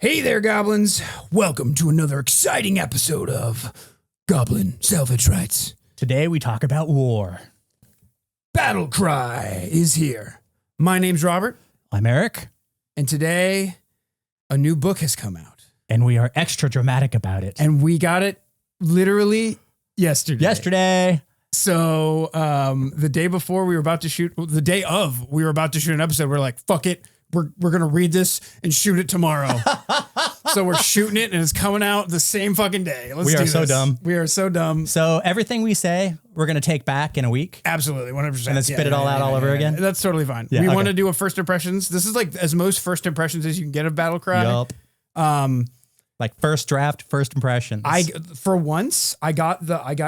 Hey there, goblins. Welcome to another exciting episode of Goblin Salvage Rites. Today we talk about war. Battle Cry is here. My name's Robert. I'm Eric. And today, a new book has come out. And we are extra dramatic about it. And we got it literally yesterday. So the day before we were about to shoot, the day of we were about to shoot an episode, we're like, fuck it. We're going to read this and shoot it tomorrow. So we're shooting it and it's coming out the same fucking day. Let's do this. So dumb. We are so dumb. So everything we say, we're going to take back in a week. Absolutely. 100%. And then spit it all out all over again. That's totally fine. Yeah, we want to do a first impressions. This is like as most first impressions as you can get of Battle Cry. Yup. Like first draft, first impressions. For once, I got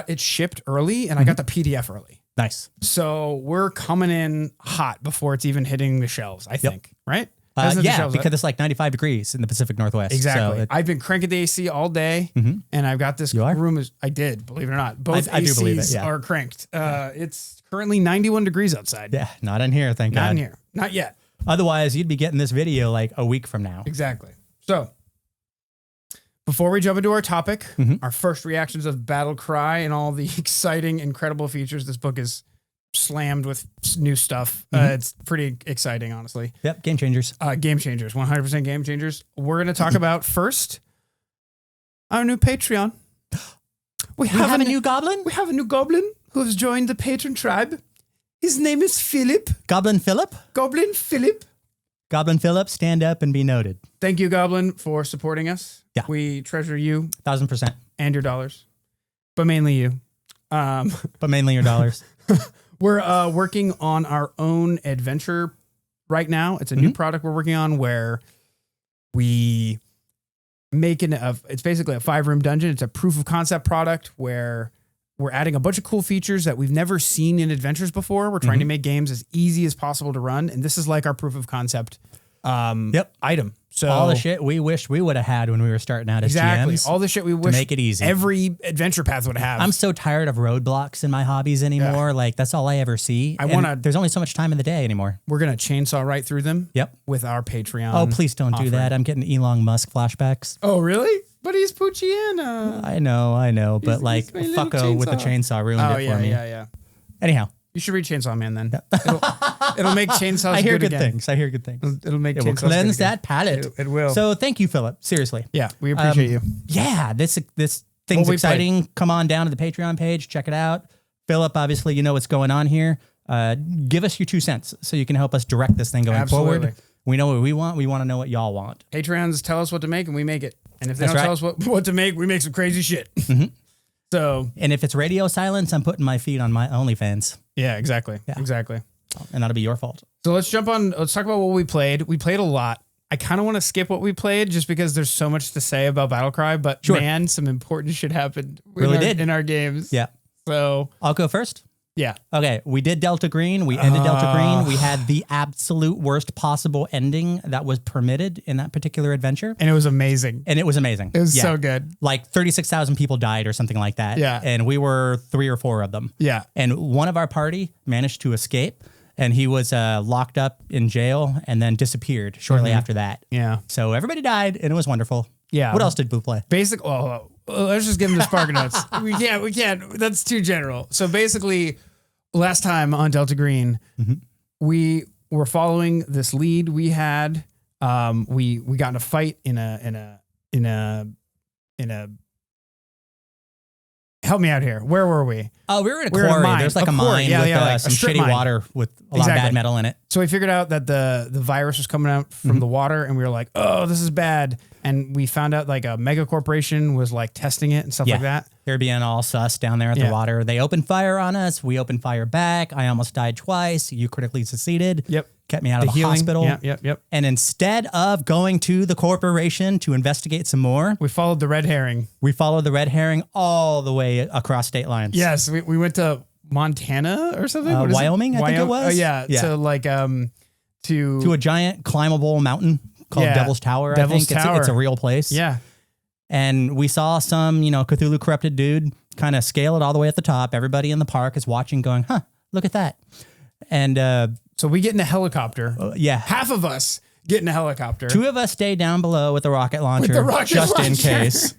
it shipped early and I got the PDF early. Nice. So we're coming in hot before it's even hitting the shelves, I think, right? Yeah, because it's like 95 degrees in the Pacific Northwest. Exactly. So I've been cranking the AC all day and I've got this room. I did, believe it or not. Both I do believe it, ACs yeah. are cranked. It's currently 91 degrees outside. Yeah, not in here, thank God. Not in here. Not yet. Otherwise, you'd be getting this video like a week from now. Exactly. So before we jump into our topic, our first reactions of Battle Cry and all the exciting, incredible features, this book is slammed with new stuff. It's pretty exciting, honestly. Yep, game changers. Game changers, 100% game changers. We're going to talk about first our new Patreon. We have a new goblin. We have a new goblin who has joined the patron tribe. His name is Philip. Goblin Philip? Goblin Philip. Goblin Philip, stand up and be noted. Thank you, Goblin, for supporting us. Yeah. We treasure you. 1,000%. And your dollars. But mainly you. But mainly your dollars. We're working on our own adventure right now. It's a new product we're working on where we make it's basically a 5-room dungeon. It's a proof of concept product where we're adding a bunch of cool features that we've never seen in adventures before. We're trying to make games as easy as possible to run. And this is like our proof of concept item. So all the shit we wish we would have had when we were starting out as GMs. All the shit we wish to make it easy. Every adventure path would have. I'm so tired of roadblocks in my hobbies anymore. Yeah. Like that's all I ever see. There's only so much time in the day anymore. We're going to chainsaw right through them. Yep. With our Patreon. Oh, please don't do that. I'm getting Elon Musk flashbacks. Oh, really? But he's Poochiana. I know. But like fucko with the chainsaw ruined it for me. Yeah. Anyhow. You should read Chainsaw Man then. It'll make chainsaws I hear good good things. I hear good things. It'll make it chainsaws will cleanse good that palate. It will. So thank you, Philip. Seriously. Yeah, we appreciate you. Yeah, this thing's exciting. Come on down to the Patreon page. Check it out. Philip, obviously, you know what's going on here. Give us your 2 cents so you can help us direct this thing going forward. We know what we want. We want to know what y'all want. Patreons tell us what to make and we make it. And if they don't tell us what to make, we make some crazy shit. So, and if it's radio silence, I'm putting my feet on my OnlyFans. Yeah, exactly. Yeah. Exactly. And that'll be your fault. So let's talk about what we played. We played a lot. I kind of want to skip what we played just because there's so much to say about Battle Cry, but man, some important shit happened in our games. Yeah. So I'll go first. Yeah. Okay. We did Delta Green. We ended Delta Green. We had the absolute worst possible ending that was permitted in that particular adventure. And it was amazing. It was so good. Like 36,000 people died or something like that. Yeah. And we were 3 or 4 of them. Yeah. And one of our party managed to escape. And he was locked up in jail and then disappeared shortly after that. Yeah. So everybody died and it was wonderful. Yeah. What else did Boo play? Let's just give him the spark notes. We can't. That's too general. So basically, last time on Delta Green, we were following this lead we had. We got in a fight in a. Help me out here. Where were we? Oh, we were in a quarry. There's like a mine with some shitty mine. water with a lot of bad metal in it. So we figured out that the virus was coming out from the water, and we were like, oh, this is bad. And we found out like a mega corporation was like testing it and stuff like that. They're being all sus down there at the water. They opened fire on us. We opened fire back. I almost died twice. You critically succeeded. Yep. Kept me out of the hospital. Yep. And instead of going to the corporation to investigate some more, we followed the red herring. We followed the red herring all the way across state lines. Yes. We went to Montana or something. Wyoming, I think it was. To like to a giant climbable mountain called Devil's Tower. I think it's a real place. Yeah. And we saw some, Cthulhu corrupted dude kind of scale it all the way at the top. Everybody in the park is watching going, look at that. And so we get in a helicopter. Yeah. Half of us get in a helicopter. 2 of us stayed down below with the rocket launcher, in case.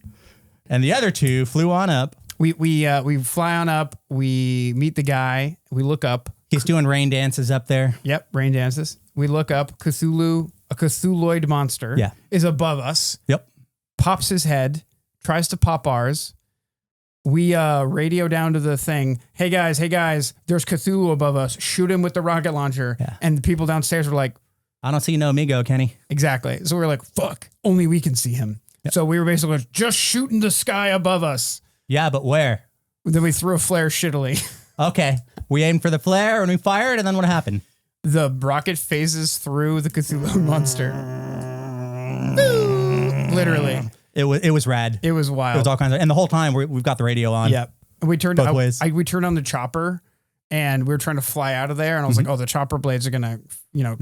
And the other 2 flew on up. We fly on up. We meet the guy. We look up. He's doing rain dances up there. Yep, rain dances. We look up. Cthulhu, a Cthulhuoid monster, is above us. Yep. Pops his head. Tries to pop ours. We radio down to the thing. Hey guys, there's Cthulhu above us. Shoot him with the rocket launcher. Yeah. And the people downstairs were like, I don't see no amigo, Kenny. Exactly. So we were like, fuck, only we can see him. Yep. So we were basically just shooting the sky above us. Yeah, but where? Then we threw a flare shittily. Okay. We aimed for the flare and we fired, and then what happened? The rocket phases through the Cthulhu monster. Literally. It was rad. It was wild. It was all kinds of, and the whole time we've got the radio on. Yep. We turned both ways. We turned on the chopper, and we were trying to fly out of there. And I was like, "Oh, the chopper blades are gonna,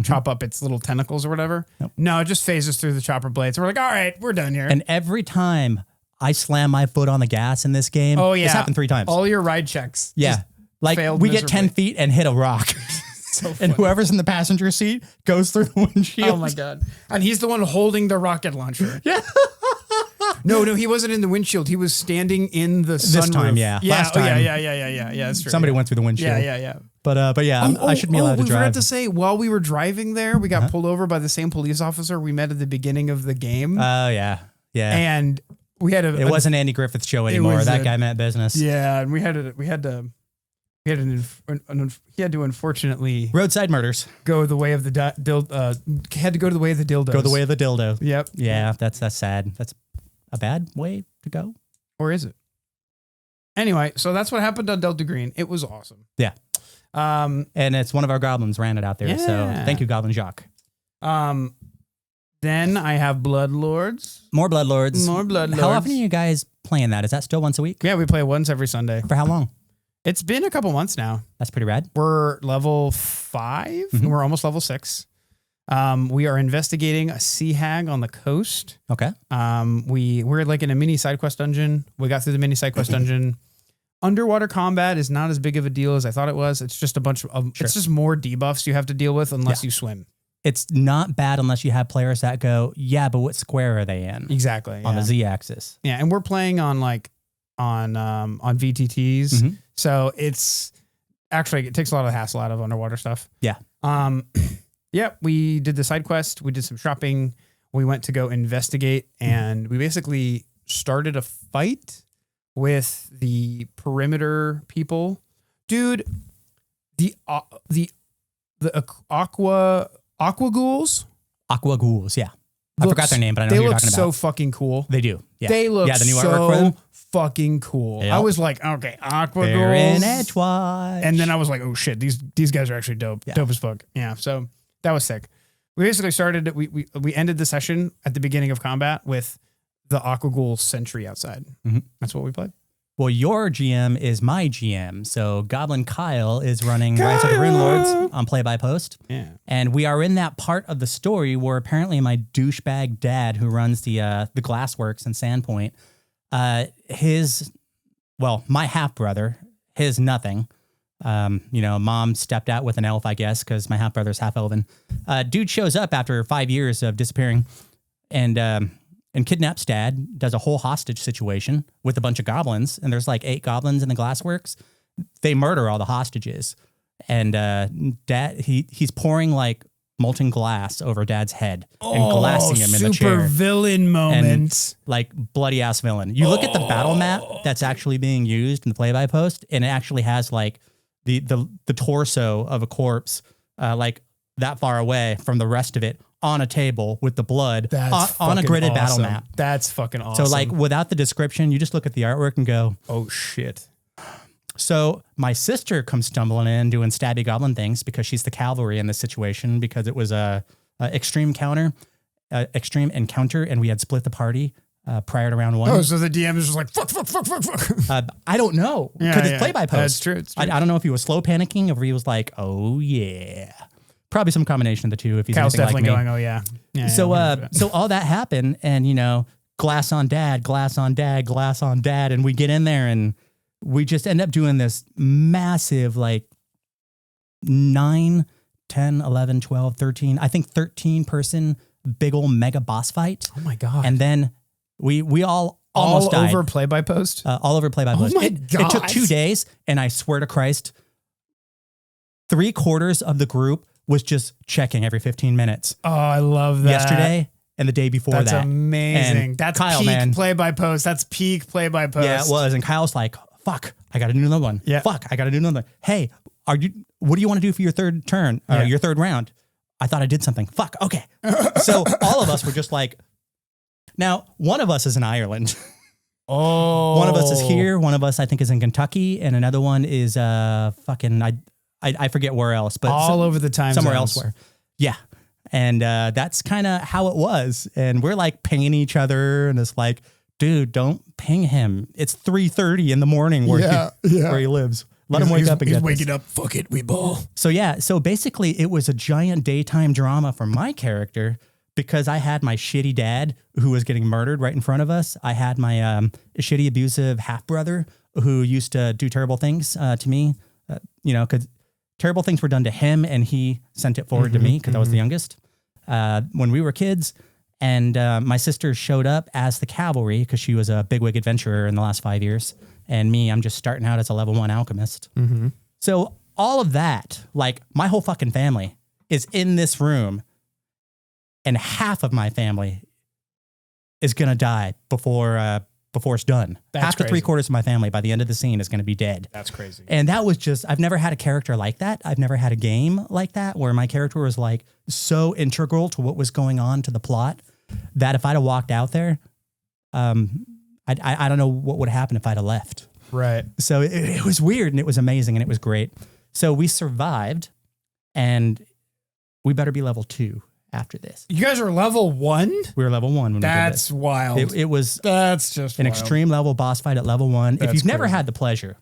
chop up its little tentacles or whatever." Nope. No, it just phases through the chopper blades. We're like, "All right, we're done here." And every time I slam my foot on the gas in this game, this happened 3 times. All your ride checks. Yeah, like we get 10 feet and hit a rock. So and whoever's in the passenger seat goes through the windshield. Oh my god! And he's the one holding the rocket launcher. Yeah. No, he wasn't in the windshield. He was standing in the sunroof. This time, yeah. Last time, yeah. That's true. Somebody went through the windshield. Yeah. But yeah, I shouldn't be allowed to drive. We forgot to say, while we were driving there, we got pulled over by the same police officer we met at the beginning of the game. Oh yeah. And we had it wasn't Andy Griffith's show anymore. That guy meant business. Yeah, and he had to unfortunately roadside murders go the way of the had to go to the way of the dildos. Go the way of the dildo. Yep. Yeah, that's sad. That's a bad way to go. Or is it? Anyway, so that's what happened on Delta Green. It was awesome. Yeah. And it's one of our goblins ran it out there. Yeah. So thank you, Goblin Jacques. Then I have Bloodlords. More Bloodlords. How often are you guys playing that? Is that still once a week? Yeah, we play once every Sunday. For how long? It's been a couple months now. That's pretty rad. We're level 5. And we're almost level 6. We are investigating a sea hag on the coast. Okay. We're like in a mini side quest dungeon. We got through the mini side quest dungeon. Underwater combat is not as big of a deal as I thought it was. It's just a bunch of, it's just more debuffs you have to deal with unless you swim. It's not bad unless you have players that go, yeah, but what square are they in? Exactly. On the Z axis. Yeah. And we're playing on VTTs. So it's actually, it takes a lot of the hassle out of underwater stuff. Yeah. We did the side quest. We did some shopping. We went to go investigate, and we basically started a fight with the perimeter people. Dude, the aqua ghouls. Aqua ghouls, yeah. I forgot their name, but I know what you're talking about. They look so fucking cool. They do. Yeah. They look the new so artwork for them. Fucking cool. Yep. I was like, okay, aqua ghouls. They're in Edgewatch. And then I was like, oh shit, these guys are actually dope. Yeah. Dope as fuck. Yeah. So that was sick. We basically started, we ended the session at the beginning of combat with the aqua ghoul sentry outside. That's what we played. Well, your GM is my GM. So Goblin Kyle is running Rites of the Runelords on Play by Post. Yeah. And we are in that part of the story where apparently my douchebag dad who runs the glassworks in Sandpoint, my half brother, his nothing. Mom stepped out with an elf, I guess, because my half brother's half elven. Dude shows up after 5 years of disappearing and kidnaps dad, does a whole hostage situation with a bunch of goblins. And there's like 8 goblins in the glassworks. They murder all the hostages. And dad, he's pouring like molten glass over dad's head and glassing him in the chair. Super villain moment. Like bloody ass villain. You look at the battle map that's actually being used in the play-by post, and it actually has like the torso of a corpse like that far away from the rest of it on a table with the blood on a gridded battle map. That's fucking awesome. So like without the description, you just look at the artwork and go, oh shit. So my sister comes stumbling in doing stabby goblin things because she's the cavalry in this situation because it was a extreme encounter, and we had split the party prior to round 1. Oh, so the DM is just like, fuck. I don't know. Because it's play by post. That's true. It's true. I don't know if he was slow panicking or if he was like, oh yeah. Probably some combination of the two if he's Cal's definitely like me. going, oh yeah. So all that happened and, glass on dad, glass on dad, glass on dad. And we get in there and we just end up doing this massive, like 9 10, 11, 12, 13, I think 13 person big old mega boss fight. Oh my God. And then we all almost died. All over play by post? All over play by post. Oh my God. It took 2 days, and I swear to Christ, 3/4 of the group was just checking every 15 minutes. Oh, I love that. Yesterday and the day before that. That's amazing. And That's Kyle, peak man. play by post. That's peak play by post. Yeah, it was. And Kyle's like, fuck, I got to do another one. Yeah. Fuck, I got to do another one. Hey, what do you want to do for your third turn, your third round? I thought I did something. Fuck, okay. So all of us were just like, now, one of us is in Ireland. Oh. One of us is here. One of us, I think, is in Kentucky. And another one is fucking, I forget where else. But all over the time somewhere zones. elsewhere. Yeah. And that's kind of how it was. And we're like pinging each other. And it's like, dude, don't ping him. It's 3:30 in the morning where he lives. Let him wake up and he's get waking this. up. Fuck it, we ball. So yeah, so basically it was a giant daytime drama for my character because I had my shitty dad who was getting murdered right in front of us. I had my shitty abusive half brother who used to do terrible things to me, because terrible things were done to him and he sent it forward to me because I was the youngest when we were kids. And my sister showed up as the cavalry because she was a bigwig adventurer in the last 5 years. And me, I'm just starting out as a level 1 alchemist. Mm-hmm. So all of that, like my whole fucking family is in this room and half of my family is going to die before it's done. That's half to crazy. 3/4 of my family by the end of the scene is going to be dead. That's crazy. And that was just, I've never had a character like that. I've never had a game like that where my character was like so integral to what was going on to the plot that if I'd have walked out there, I don't know what would happen if I'd have left. Right. So it was weird and it was amazing and it was great. So we survived and we better be level 2 after this. You guys are level 1? We were level 1 when we did That's this. wild. It was That's just an wild. extreme level boss fight at level 1. That's if you've never crazy. had the pleasure,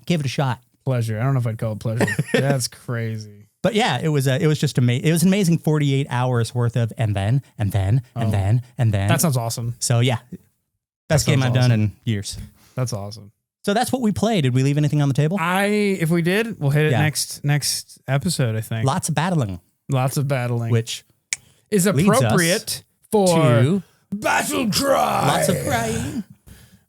give it a shot. Pleasure. I don't know if I'd call it pleasure. That's crazy. But yeah, it was just amazing. It was an amazing 48 hours worth of and then. That sounds awesome. So yeah, best game I've done awesome. in years. That's awesome. So that's what we played. Did we leave anything on the table? If we did, we'll hit it Yeah. next episode, I think. Lots of battling, Lots of battling. which is leads us appropriate for to Battle Cry. lots of crying.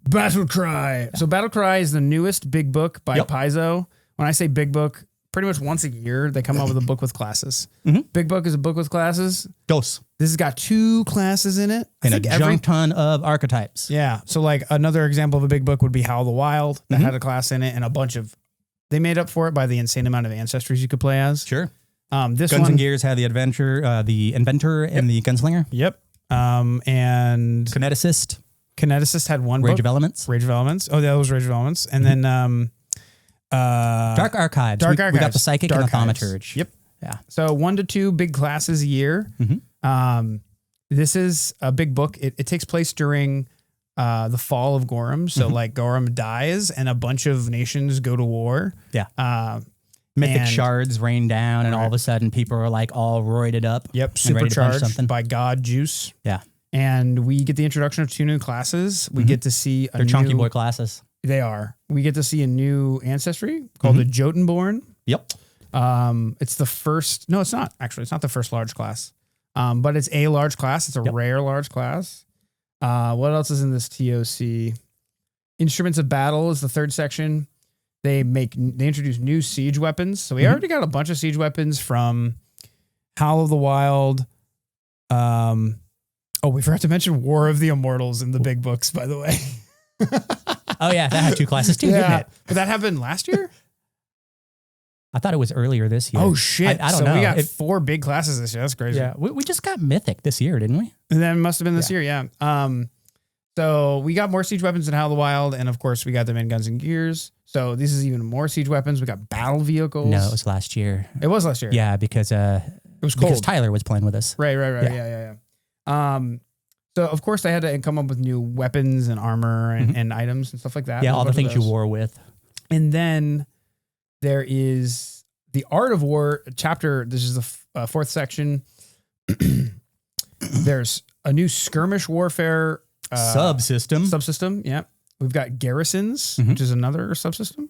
Battle Cry. So Battle Cry is the newest big book by Yep. Paizo. When I say big book, pretty much once a year, they come out with a book with classes. Mhm. Big book is a book with classes. Ghosts. This has got 2 classes in it. I And a think junk ton of archetypes. Yeah. So like another example of a big book would be Howl the Wild that Mhm. had a class in it and a bunch of, they made up for it by the insane amount of ancestries you could play as. Sure. This Guns one, and Gears had the adventure, the inventor and the gunslinger. Yep. And Kineticist, Kineticist had one Rage book. of Elements, Rage of Elements. Oh, that was Rage of Elements. And then Dark Archives. Dark We got Archives. the Psychic Dark and the Archives. Thaumaturge. Yep. Yeah. So 1 to 2 big classes a year. Mhm. This is a big book. It takes place during the fall of Gorham. So like Gorham dies and a bunch of nations go to war. Yeah. Mythic and- shards rain down, and all of a sudden people are like all roided up. Yep. and ready to punch Supercharged something. by God Juice. Yeah. And we get the introduction of 2 new classes. We get to see a They're chunky new- boy classes. They are. We get to see a new ancestry called the Jotunborn. Yep. It's the first. No, it's not. Actually, it's not the first large class. But it's a large class. It's a rare large class. What else is in this TOC? Instruments of Battle is the 3rd section. They introduce new siege weapons. So we already got a bunch of siege weapons from Howl of the Wild. We forgot to mention War of the Immortals in the big books, by the way. Oh yeah, that had 2 classes too, didn't it? But that happened last year? I thought it was earlier this year. Oh shit. I don't so know. we got 4 big classes this year. That's crazy. Yeah, we just got Mythic this year, didn't we? And then it must have been this year, yeah. So we got more siege weapons in Howl of the Wild, and of course we got them in Guns and Gears. So this is even more siege weapons. We got battle vehicles. No, it was last year. It was last year. Yeah, because It was cold. because Tyler was playing with us. Right. Yeah. Yeah. So of course they had to come up with new weapons and armor and items and stuff like that. Yeah, There's a all the bunch of things you those. wore with. And then there is the Art of War chapter. This is the 4th section. There's a new Skirmish Warfare Subsystem. subsystem. Yeah. We've got Garrisons, which is another subsystem.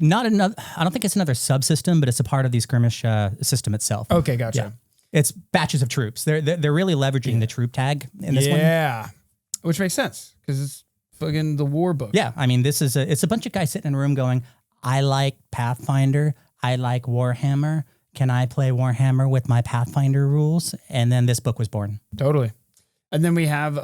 Not another. I don't think it's another subsystem, but it's a part of the skirmish system itself. Okay, gotcha. Yeah. It's batches of troops. They're really leveraging the troop tag in this one. Yeah, which makes sense because it's fucking the war book. Yeah, I mean, it's a bunch of guys sitting in a room going, I like Pathfinder, I like Warhammer. Can I play Warhammer with my Pathfinder rules? And then this book was born. Totally. And then we have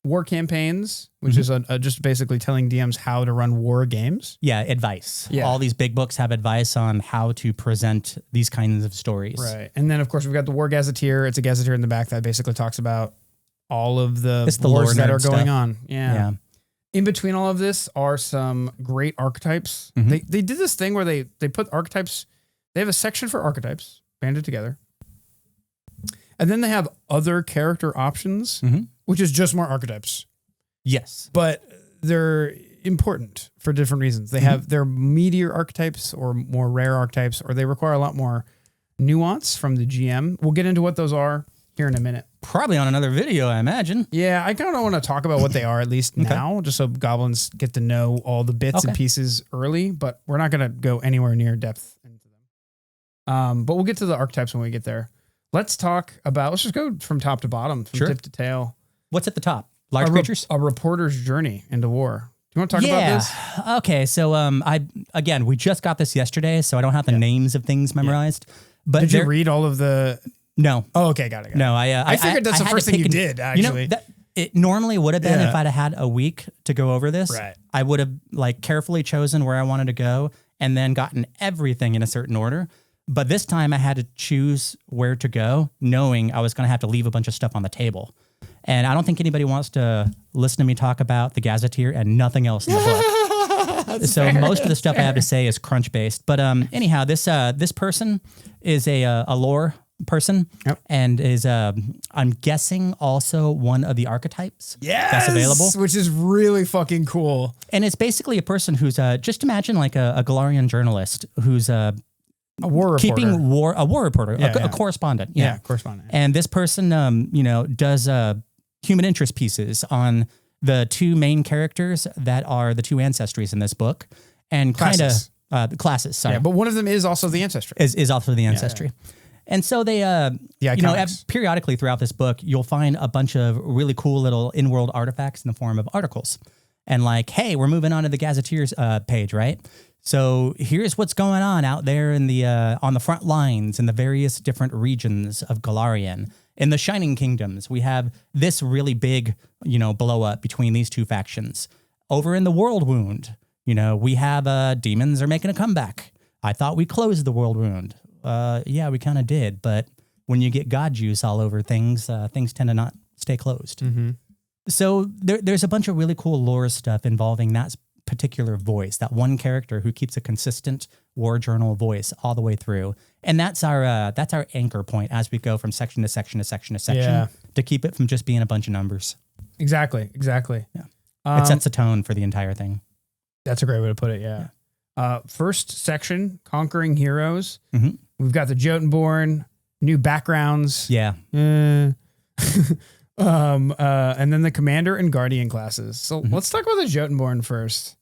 war campaigns, which is just basically telling DMs how to run war games. Yeah, advice. Yeah. All these big books have advice on how to present these kinds of stories. Right. And then, of course, we've got the War Gazetteer. It's a gazetteer in the back that basically talks about all of the wars that are going on. Yeah. In between all of this are some great archetypes. They did this thing where they put archetypes. They have a section for archetypes banded together. And then they have other character options, which is just more archetypes. Yes. But they're important for different reasons. They have their meteor archetypes or more rare archetypes, or they require a lot more nuance from the GM. We'll get into what those are here in a minute. Probably on another video, I imagine. Yeah, I kind of want to talk about what they are at least now, just so goblins get to know all the bits and pieces early, but we're not going to go anywhere near depth into them. But we'll get to the archetypes when we get there. Let's just go from top to bottom, from tip to tail. What's at the top? Large creatures? A reporter's journey into war. Do you want to talk about this? Okay, so we just got this yesterday, so I don't have the names of things memorized. But did you read all of the... No. Oh, okay, got it. No, I figured that's the first thing you did, actually. You know, it normally would have been if I'd had a week to go over this. Right. I would have carefully chosen where I wanted to go and then gotten everything in a certain order. But this time I had to choose where to go, knowing I was going to have to leave a bunch of stuff on the table. And I don't think anybody wants to listen to me talk about the Gazetteer and nothing else in the book. So most of the stuff I have to say is crunch based. But anyhow, this person is a lore person and is I'm guessing also one of the archetypes that's available, which is really fucking cool. And it's basically a person who's just imagine like a Galarian journalist who's a war reporter. Keeping a war reporter, a correspondent. Yeah, correspondent. And this person, does human interest pieces on the two main characters that are the two ancestries in this book, and kind of classes. Sorry, but one of them is also the ancestry. Is also the ancestry. Yeah. And so they, periodically throughout this book, you'll find a bunch of really cool little in-world artifacts in the form of articles. And like, hey, we're moving on to the Gazetteer's page, right? So here's what's going on out there in the on the front lines in the various different regions of Golarion. In the Shining Kingdoms, we have this really big, blow up between these two factions. Over in the World Wound, we have demons are making a comeback. I thought we closed the World Wound. Yeah, we kind of did, but when you get God juice all over things, things tend to not stay closed. So there's a bunch of really cool lore stuff involving that particular voice, that one character who keeps a consistent war journal voice all the way through. And that's our anchor point as we go from section to section to section to section to keep it from just being a bunch of numbers. Exactly. Yeah. It sets the tone for the entire thing. That's a great way to put it. Yeah. First section, Conquering Heroes. We've got the Jotunborn, new backgrounds. Yeah. And then the Commander and Guardian classes. So let's talk about the Jotunborn first.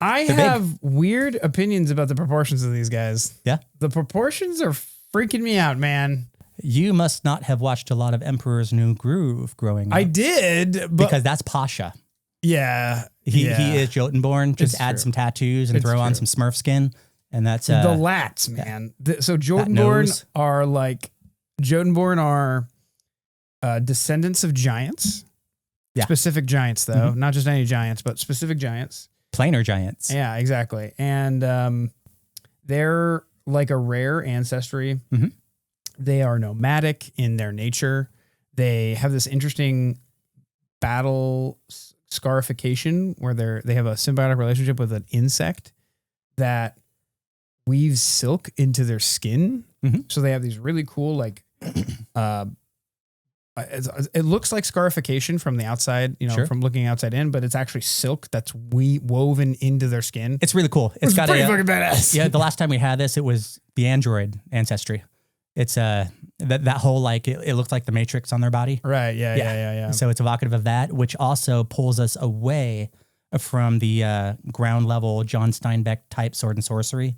I have weird opinions about the proportions of these guys. Yeah. The proportions are freaking me out, man. You must not have watched a lot of Emperor's New Groove growing up. I did, but because that's Pasha. Yeah. He is Jotunborn. Just add some tattoos and throw on some Smurf skin. And that's the lats, man. So Jotunborn are descendants of giants. Yeah. Specific giants, though. Not just any giants, but specific giants. Planar giants. Yeah, exactly. And they're like a rare ancestry. They are nomadic in their nature. They have this interesting battle scarification where they have a symbiotic relationship with an insect that weaves silk into their skin. So they have these really cool, it looks like scarification from the outside, from looking outside in, but it's actually silk that's woven into their skin. It's really cool. It's got pretty fucking badass. Yeah, the last time we had this, it was the android ancestry. It's that whole it looks like the Matrix on their body. Right. Yeah. So it's evocative of that, which also pulls us away from the ground level John Steinbeck type sword and sorcery,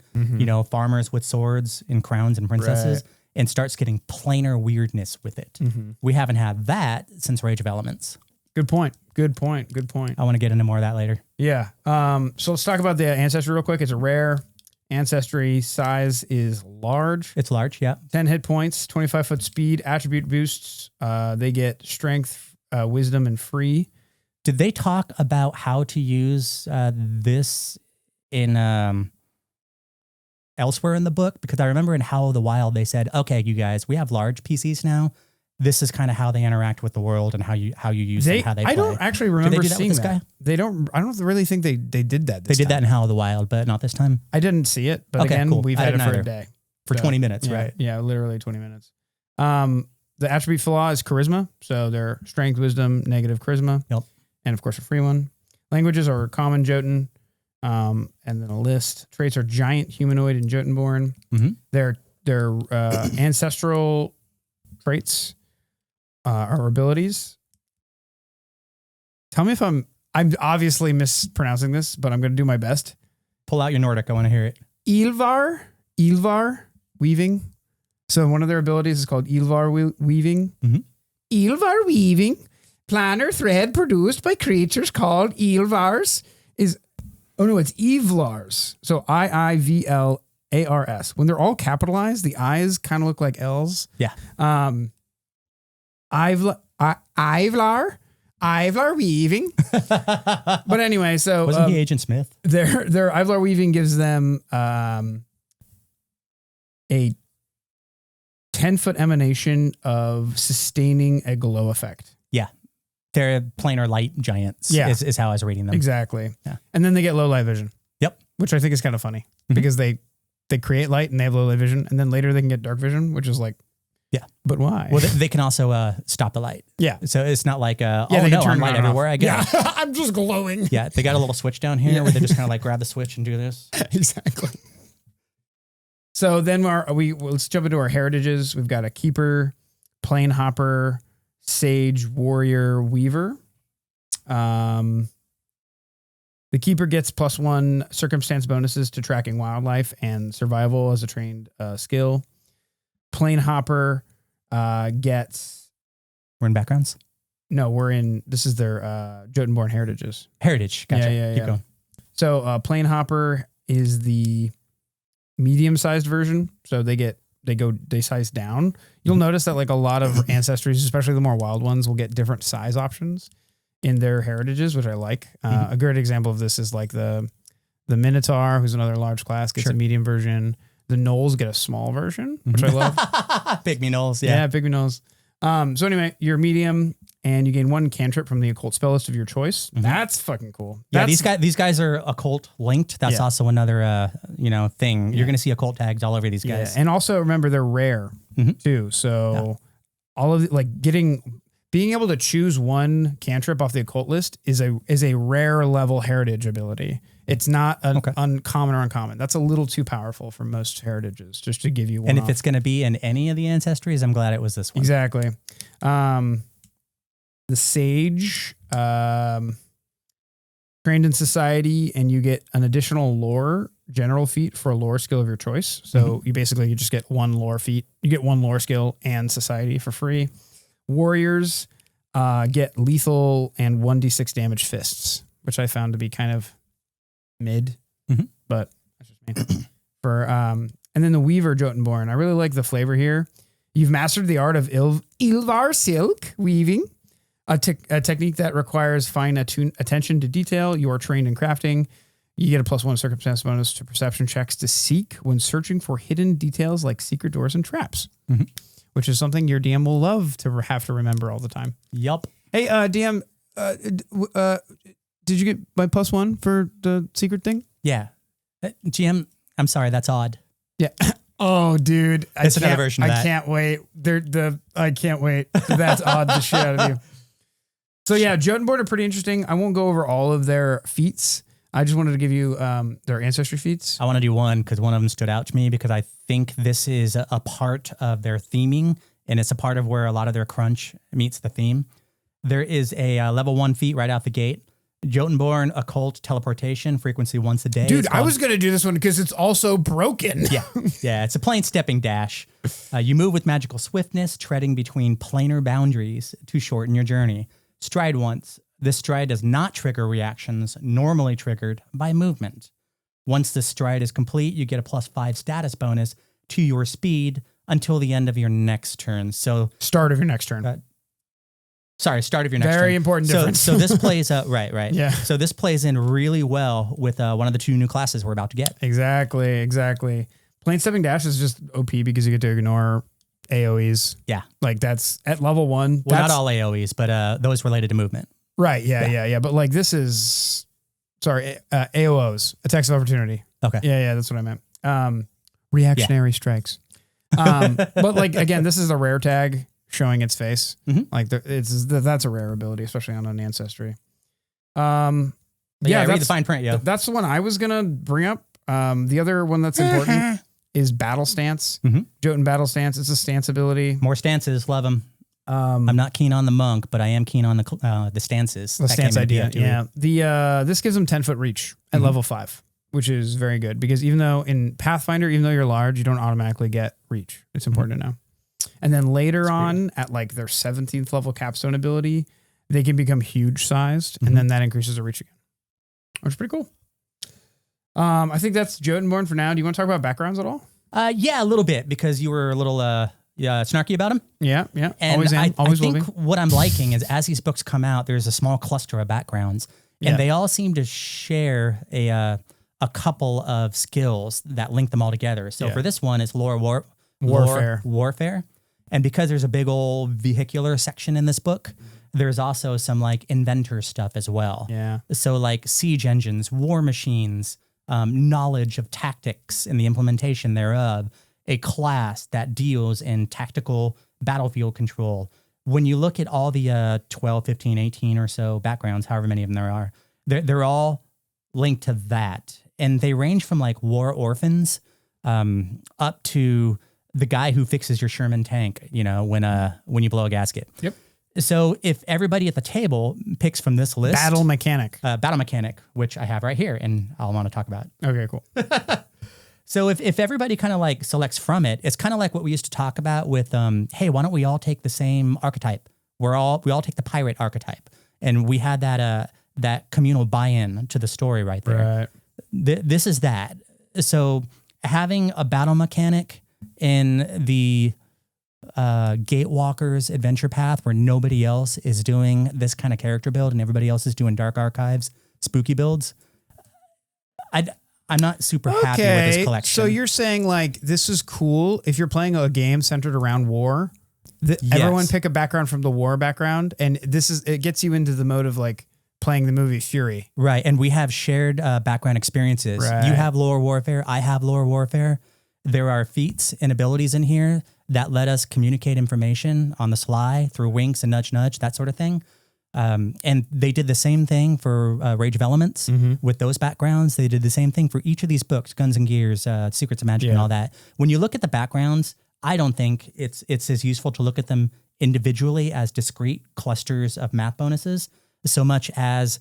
farmers with swords and crowns and princesses, and starts getting planar weirdness with it. We haven't had that since Rage of Elements. Good point. I want to get into more of that later. Yeah. So let's talk about the Ancestry real quick. It's a rare Ancestry. Size is large. It's large, yeah. 10 hit points, 25-foot speed, attribute boosts. They get strength, wisdom, and free. Did they talk about how to use this in elsewhere in the book? Because I remember in Howl of the Wild, they said, okay, you guys, we have large PCs now. This is kind of how they interact with the world and how you use them, how they play. I don't actually remember seeing that. Guy? They don't. I don't really think they did that. They did that in Howl of the Wild, but not this time. I didn't see it, but okay, again, cool. we've had it for a day, for 20 minutes, right? Yeah, literally 20 minutes. The attribute flaw is charisma, so they're strength, wisdom, negative charisma, and of course a free one. Languages are common, Jotun, and then a list. Traits are giant, humanoid, and Jotunborn. Their ancestral traits. Our abilities. Tell me if I'm obviously mispronouncing this, but I'm going to do my best. Pull out your Nordic. I want to hear it. Eilvar weaving. So one of their abilities is called Eilvar weaving. Eilvar weaving, planar thread produced by creatures called Eilvars it's Eivlars. So IIVLARS. When they're all capitalized, the I's kind of look like L's. Yeah. Eivlar weaving. But anyway, so wasn't he Agent Smith? Their Eivlar weaving gives them a 10-foot emanation of sustaining a glow effect. Yeah. They're planar light giants is how I was reading them. Exactly. Yeah. And then they get low light vision. Yep. Which I think is kind of funny because they create light and they have low light vision, and then later they can get dark vision, which is like, yeah. But why? Well, they can also stop the light. Yeah. So it's not like, they can turn light everywhere I go. Yeah. I'm just glowing. Yeah. They got a little switch down here where they just kind of like grab the switch and do this. Exactly. So then let's jump into our heritages. We've got a keeper, plane hopper, sage, warrior, weaver. The keeper gets +1 circumstance bonuses to tracking wildlife and survival as a trained skill. Plane hopper gets. We're in backgrounds? No, this is their Jotunborn heritages. Heritage. Gotcha. Yeah. Keep going. So plane hopper is the medium-sized version. So they size down. You'll notice that like a lot of ancestries, especially the more wild ones, will get different size options in their heritages, which I like. A great example of this is like the Minotaur, who's another large class, gets a medium version. The Gnolls get a small version, which I love. Pygmy Gnolls, yeah. Yeah, Pygmy Gnolls. So anyway, you're medium, and you gain 1 cantrip from the occult spell list of your choice. That's fucking cool. Yeah, these guys are occult linked. That's also another thing. You're going to see occult tags all over these guys. And also remember they're rare too. So all of being able to choose 1 cantrip off the occult list is a rare level heritage ability. It's not uncommon or uncommon. That's a little too powerful for most heritages, just to give you one. And if it's going to be in any of the ancestries, I'm glad it was this one. Exactly. The sage, trained in society, and you get an additional lore general feat for a lore skill of your choice. So you just get 1 lore feat. You get 1 lore skill and society for free. Warriors get lethal and 1d6 damage fists, which I found to be kind of mid, but that's just me. And then the Weaver Jotunborn. I really like the flavor here. You've mastered the art of Ilvar silk weaving, a technique that requires fine attention to detail. You are trained in crafting. You get a +1 circumstance bonus to perception checks to seek when searching for hidden details like secret doors and traps, which is something your DM will love to have to remember all the time. Yup. Hey, DM, did you get my +1 for the secret thing? Yeah. GM, I'm sorry, that's odd. Yeah. Oh, dude. It's another version of that. I can't wait. I can't wait. That's odd the shit out of you. So yeah, Jotunborn are pretty interesting. I won't go over all of their feats. I just wanted to give you their ancestry feats. I want to do one because one of them stood out to me because I think this is a part of their theming, and it's a part of where a lot of their crunch meets the theme. There is a level 1 feat right out the gate Jotunborn, occult, teleportation, frequency once a day. Dude, I was going to do this one because it's also broken. Yeah, it's a plain stepping dash. You move with magical swiftness, treading between planar boundaries to shorten your journey. Stride once. This stride does not trigger reactions normally triggered by movement. Once this stride is complete, you get a +5 status bonus to your speed until the end of your next turn. So start of your next turn. Start of your next turn. Very important difference. So this plays right. Yeah. So this plays in really well with one of the 2 new classes we're about to get. Exactly. Plain stepping dash is just OP because you get to ignore AoEs. Yeah. Like that's at level 1. Well, not all AoEs, but those related to movement. Right. Yeah. But like this is, AOOs, attacks of opportunity. Okay. Yeah. That's what I meant. Reactionary strikes. But like, again, this is a rare tag showing its face. Mm-hmm. Like that's a rare ability, especially on an Ancestry. Read the fine print, yo. That's the one I was going to bring up. The other one that's important is Battle Stance. Mm-hmm. Jotun Battle Stance. It's a stance ability. More stances, love them. I'm not keen on the monk, but I am keen on the stances. The stance idea, yeah. This gives them 10-foot reach at level 5, which is very good because even though in Pathfinder, even though you're large, you don't automatically get reach. It's important to know. And then later on, at like their 17th level capstone ability, they can become huge sized, and then that increases the reach again, which is pretty cool. I think that's Jotunborn for now. Do you want to talk about backgrounds at all? Yeah, a little bit because you were a little snarky about them. Yeah. And always I be. think what I'm liking is as these books come out, there's a small cluster of backgrounds, and they all seem to share a couple of skills that link them all together. So for this one, it's warfare. And because there's a big old vehicular section in this book, there's also some like inventor stuff as well. Yeah. So like siege engines, war machines, knowledge of tactics and the implementation thereof, a class that deals in tactical battlefield control. When you look at all the 12, 15, 18 or so backgrounds, however many of them there are, they're all linked to that. And they range from like war orphans up to the guy who fixes your Sherman tank, when you blow a gasket. Yep. So if everybody at the table picks from this list... Battle mechanic, which I have right here and I'll want to talk about. Okay, cool. So if everybody kind of like selects from it, it's kind of like what we used to talk about with, hey, why don't we all take the same archetype? We all take the pirate archetype. And we had that communal buy-in to the story right there. Right. This is that. So having a battle mechanic in the Gatewalker's adventure path where nobody else is doing this kind of character build and everybody else is doing Dark Archives spooky builds, I'm not super happy with this collection. So you're saying like this is cool if you're playing a game centered around war. Everyone pick a background from the war background, and it gets you into the mode of like playing the movie Fury. Right, and we have shared background experiences. Right. You have lore warfare, I have lore warfare. There are feats and abilities in here that let us communicate information on the sly through winks and nudge, that sort of thing. And they did the same thing for Rage of Elements with those backgrounds. They did the same thing for each of these books, Guns and Gears, Secrets of Magic and all that. When you look at the backgrounds, I don't think it's as useful to look at them individually as discrete clusters of math bonuses, so much as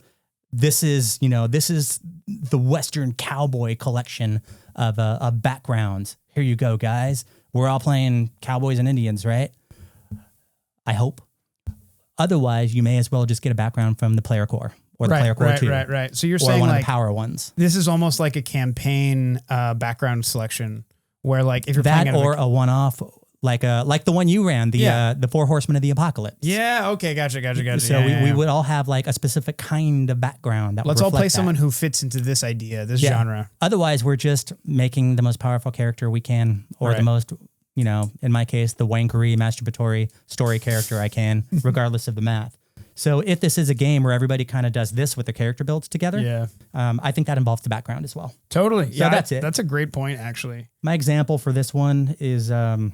this is the Western cowboy collection of backgrounds. Here you go, guys. We're all playing cowboys and Indians, right? I hope. Otherwise, you may as well just get a background from the Player Core or the Player Core 2. Right. So you're saying one like of the power ones. This is almost like a campaign background selection where like if you're that playing or a one-off, like the one you ran, the Four Horsemen of the Apocalypse. Yeah. Okay. Gotcha. So we would all have like a specific kind of background that let's all play that. someone who fits into this idea, this genre. Otherwise, we're just making the most powerful character we can, or the most, in my case, the wankery, masturbatory story character I can, regardless of the math. So if this is a game where everybody kind of does this with the character builds together, I think that involves the background as well. Totally. So that's it. That's a great point, actually. My example for this one is, no,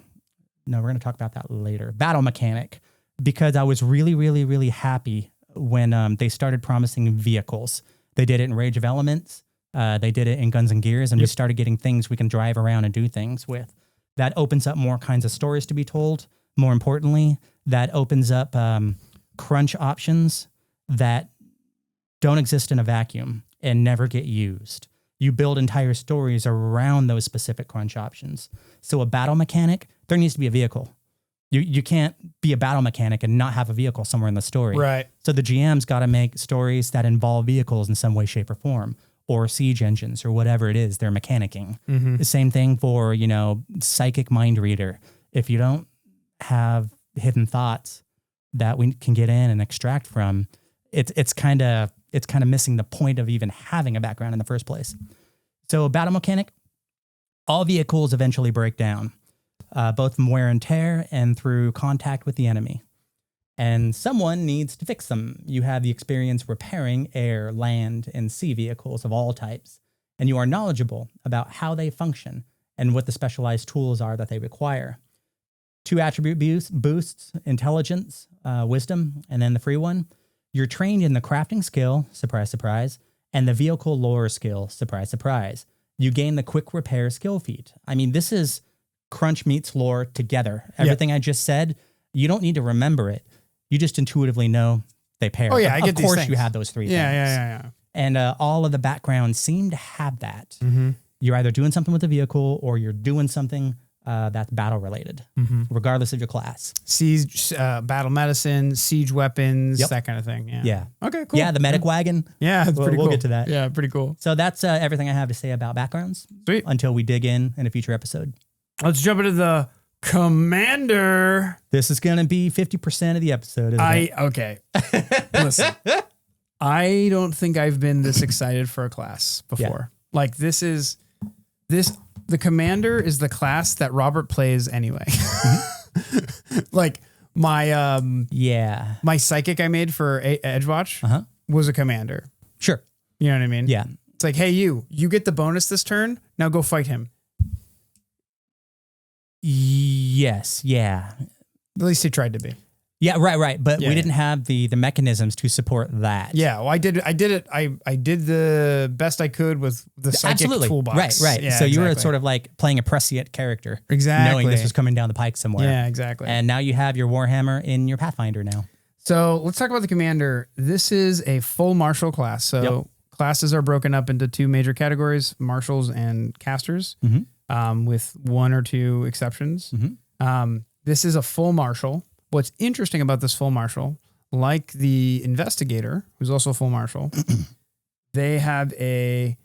we're going to talk about that later. Battle mechanic, because I was really, really, really happy when they started promising vehicles. They did it in Rage of Elements. They did it in Guns and Gears, and we started getting things we can drive around and do things with. That opens up more kinds of stories to be told. More importantly, that opens up crunch options that don't exist in a vacuum and never get used. You build entire stories around those specific crunch options. So a battle mechanic, there needs to be a vehicle. You can't be a battle mechanic and not have a vehicle somewhere in the story. Right. So the GM's got to make stories that involve vehicles in some way, shape, or form, or siege engines, or whatever it is they're mechanicking. The same thing for, psychic mind reader. If you don't have hidden thoughts that we can get in and extract from, it's kind of missing the point of even having a background in the first place. So a battle mechanic, all vehicles eventually break down. Both from wear and tear and through contact with the enemy. And someone needs to fix them. You have the experience repairing air, land, and sea vehicles of all types, and you are knowledgeable about how they function and what the specialized tools are that they require. 2 attribute boosts, intelligence, wisdom, and then the free one. You're trained in the crafting skill, surprise, surprise, and the vehicle lore skill, surprise, surprise. You gain the quick repair skill feat. I mean, this is crunch meets lore together. Everything I just said, you don't need to remember it. You just intuitively know they pair. Oh, yeah, I get these things. Of course you have those 3 things. Yeah. And all of the backgrounds seem to have that. You're either doing something with the vehicle or you're doing something that's battle related, regardless of your class. Siege, battle medicine, siege weapons, that kind of thing. Yeah. Okay, cool. Yeah, the medic wagon. Yeah, it's pretty cool. We'll get to that. Yeah, pretty cool. So that's everything I have to say about backgrounds. Sweet. Until we dig in a future episode. Let's jump into the commander. This is going to be 50% of the episode, isn't it? Okay. Listen, I don't think I've been this excited for a class before. Like the commander is the class that Robert plays anyway. Like my my psychic I made for Edgewatch was a commander. Sure. You know what I mean? Yeah. It's like, hey, you get the bonus this turn. Now go fight him. Yes, yeah. At least he tried to be. Yeah, right. But we didn't have the mechanisms to support that. Yeah, well, I did it. I did the best I could with the psychic toolbox. Right. Yeah, so you were sort of like playing a prescient character. Exactly. Knowing this was coming down the pike somewhere. Yeah, exactly. And now you have your Warhammer in your Pathfinder now. So let's talk about the commander. This is a full martial class. So classes are broken up into 2 major categories, marshals and casters. With 1 or 2 exceptions. This is a full marshal. What's interesting about this full marshal, like the investigator, who's also a full marshal, they have a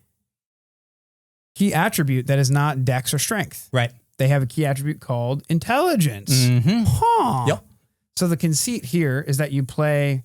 key attribute that is not dex or strength. Right. They have a key attribute called intelligence. Yep. So the conceit here is that you play.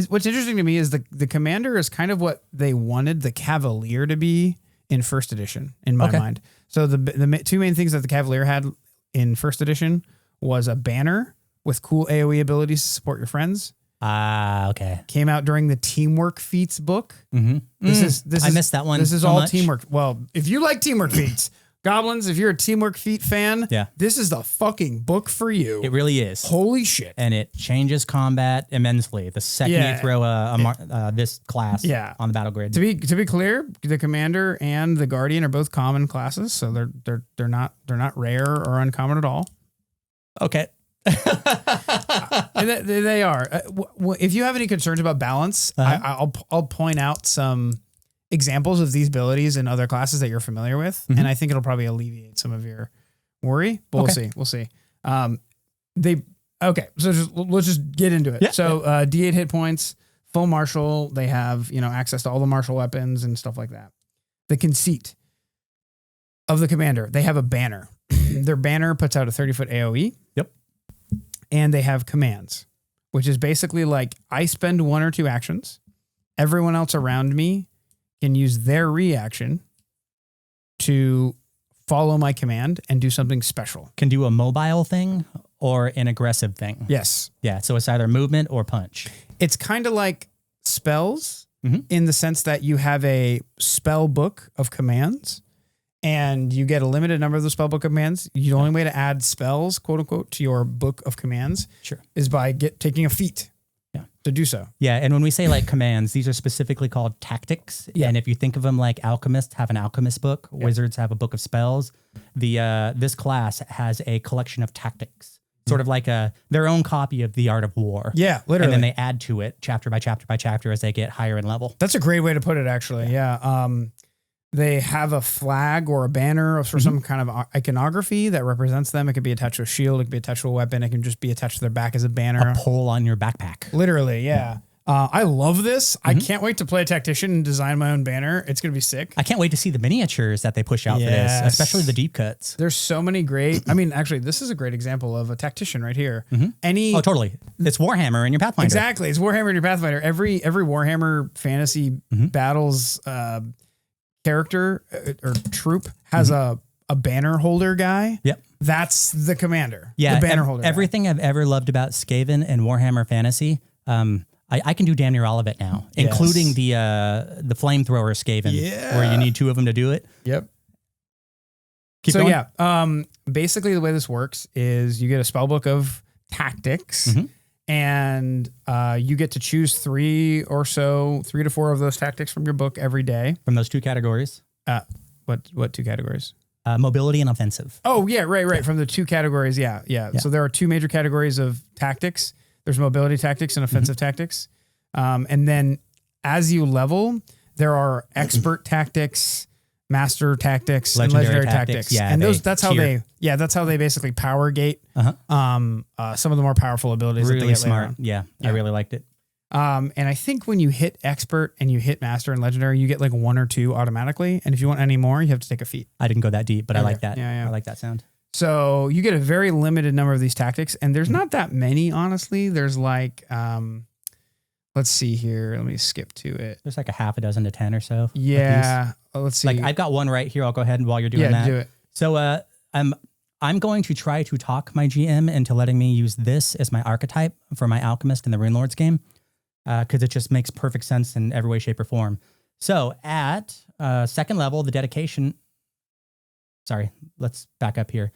What's interesting to me is the commander is kind of what they wanted the cavalier to be in first edition, in my mind. So the 2 main things that the Cavalier had in first edition was a banner with cool AoE abilities to support your friends. Okay. Came out during the Teamwork Feats book. I missed that one. This is all teamwork. Well, if you like teamwork feats, Goblins, if you're a Teamwork Feat fan, this is the fucking book for you. It really is. Holy shit. And it changes combat immensely the second you throw this class on the battle grid. To be clear, the Commander and the Guardian are both common classes, so they're not rare or uncommon at all. Okay. They are. If you have any concerns about balance, I'll point out some examples of these abilities in other classes that you're familiar with, and I think it'll probably alleviate some of your worry. But we'll see. So let's just get into it. So D8 hit points, full martial. They have access to all the martial weapons and stuff like that. The conceit of the commander, they have a banner. Their banner puts out a 30-foot AoE. Yep. And they have commands, which is basically like I spend 1 or 2 actions. Everyone else around me can use their reaction to follow my command and do something special. Can do a mobile thing or an aggressive thing. Yes. Yeah. So it's either movement or punch. It's kind of like spells in the sense that you have a spell book of commands and you get a limited number of the spell book commands. The only way to add spells, quote unquote, to your book of commands is by taking a feat. To do so. Yeah, and when we say like commands, these are specifically called tactics. Yeah. And if you think of them like alchemists have an alchemist book, wizards have a book of spells. This class has a collection of tactics. sort of like their own copy of The Art of War. Yeah, literally. And then they add to it chapter by chapter by chapter as they get higher in level. That's a great way to put it, actually. Yeah. They have a flag or a banner or some kind of iconography that represents them. It could be attached to a shield. It could be attached to a weapon. It can just be attached to their back as a banner. A pole on your backpack. Literally, yeah. I love this. I can't wait to play a tactician and design my own banner. It's going to be sick. I can't wait to see the miniatures that they push out for this, especially the deep cuts. There's so many great... I mean, actually, this is a great example of a tactician right here. Oh, totally. It's Warhammer in your Pathfinder. Exactly. It's Warhammer in your Pathfinder. Every Warhammer fantasy battles character or troop has a banner holder guy. Yep. That's the commander. Yeah. The banner holder Everything guy. I've ever loved about Skaven and Warhammer Fantasy... I can do damn near all of it now, including the flamethrower Skaven, where you need 2 of them to do it. Yep. Keep going. Basically the way this works is you get a spellbook of tactics, and you get to choose 3 to 4 of those tactics from your book every day. From those 2 categories. What 2 categories? Mobility and offensive. Oh yeah, right. From the 2 categories, yeah. So there are 2 major categories of tactics. There's mobility tactics and offensive tactics. And then as you level, there are expert tactics, master tactics, and legendary tactics. Yeah, and that's how they basically power gate some of the more powerful abilities. Really that they get smart. Later on. Yeah, I really liked it. And I think when you hit expert and you hit master and legendary, you get like 1 or 2 automatically. And if you want any more, you have to take a feat. I didn't go that deep, but I like that. Yeah. I like that sound. So you get a very limited number of these tactics, and there's not that many, honestly. There's like, let's see here. Let me skip to it. There's like a half a dozen to 10 or so. Yeah. Let's see. Like I've got one right here. I'll go ahead while you're doing that. Yeah, do it. So I'm going to try to talk my GM into letting me use this as my archetype for my Alchemist in the Runelords game, because it just makes perfect sense in every way, shape, or form. So at second level, the dedication... Sorry, let's back up here.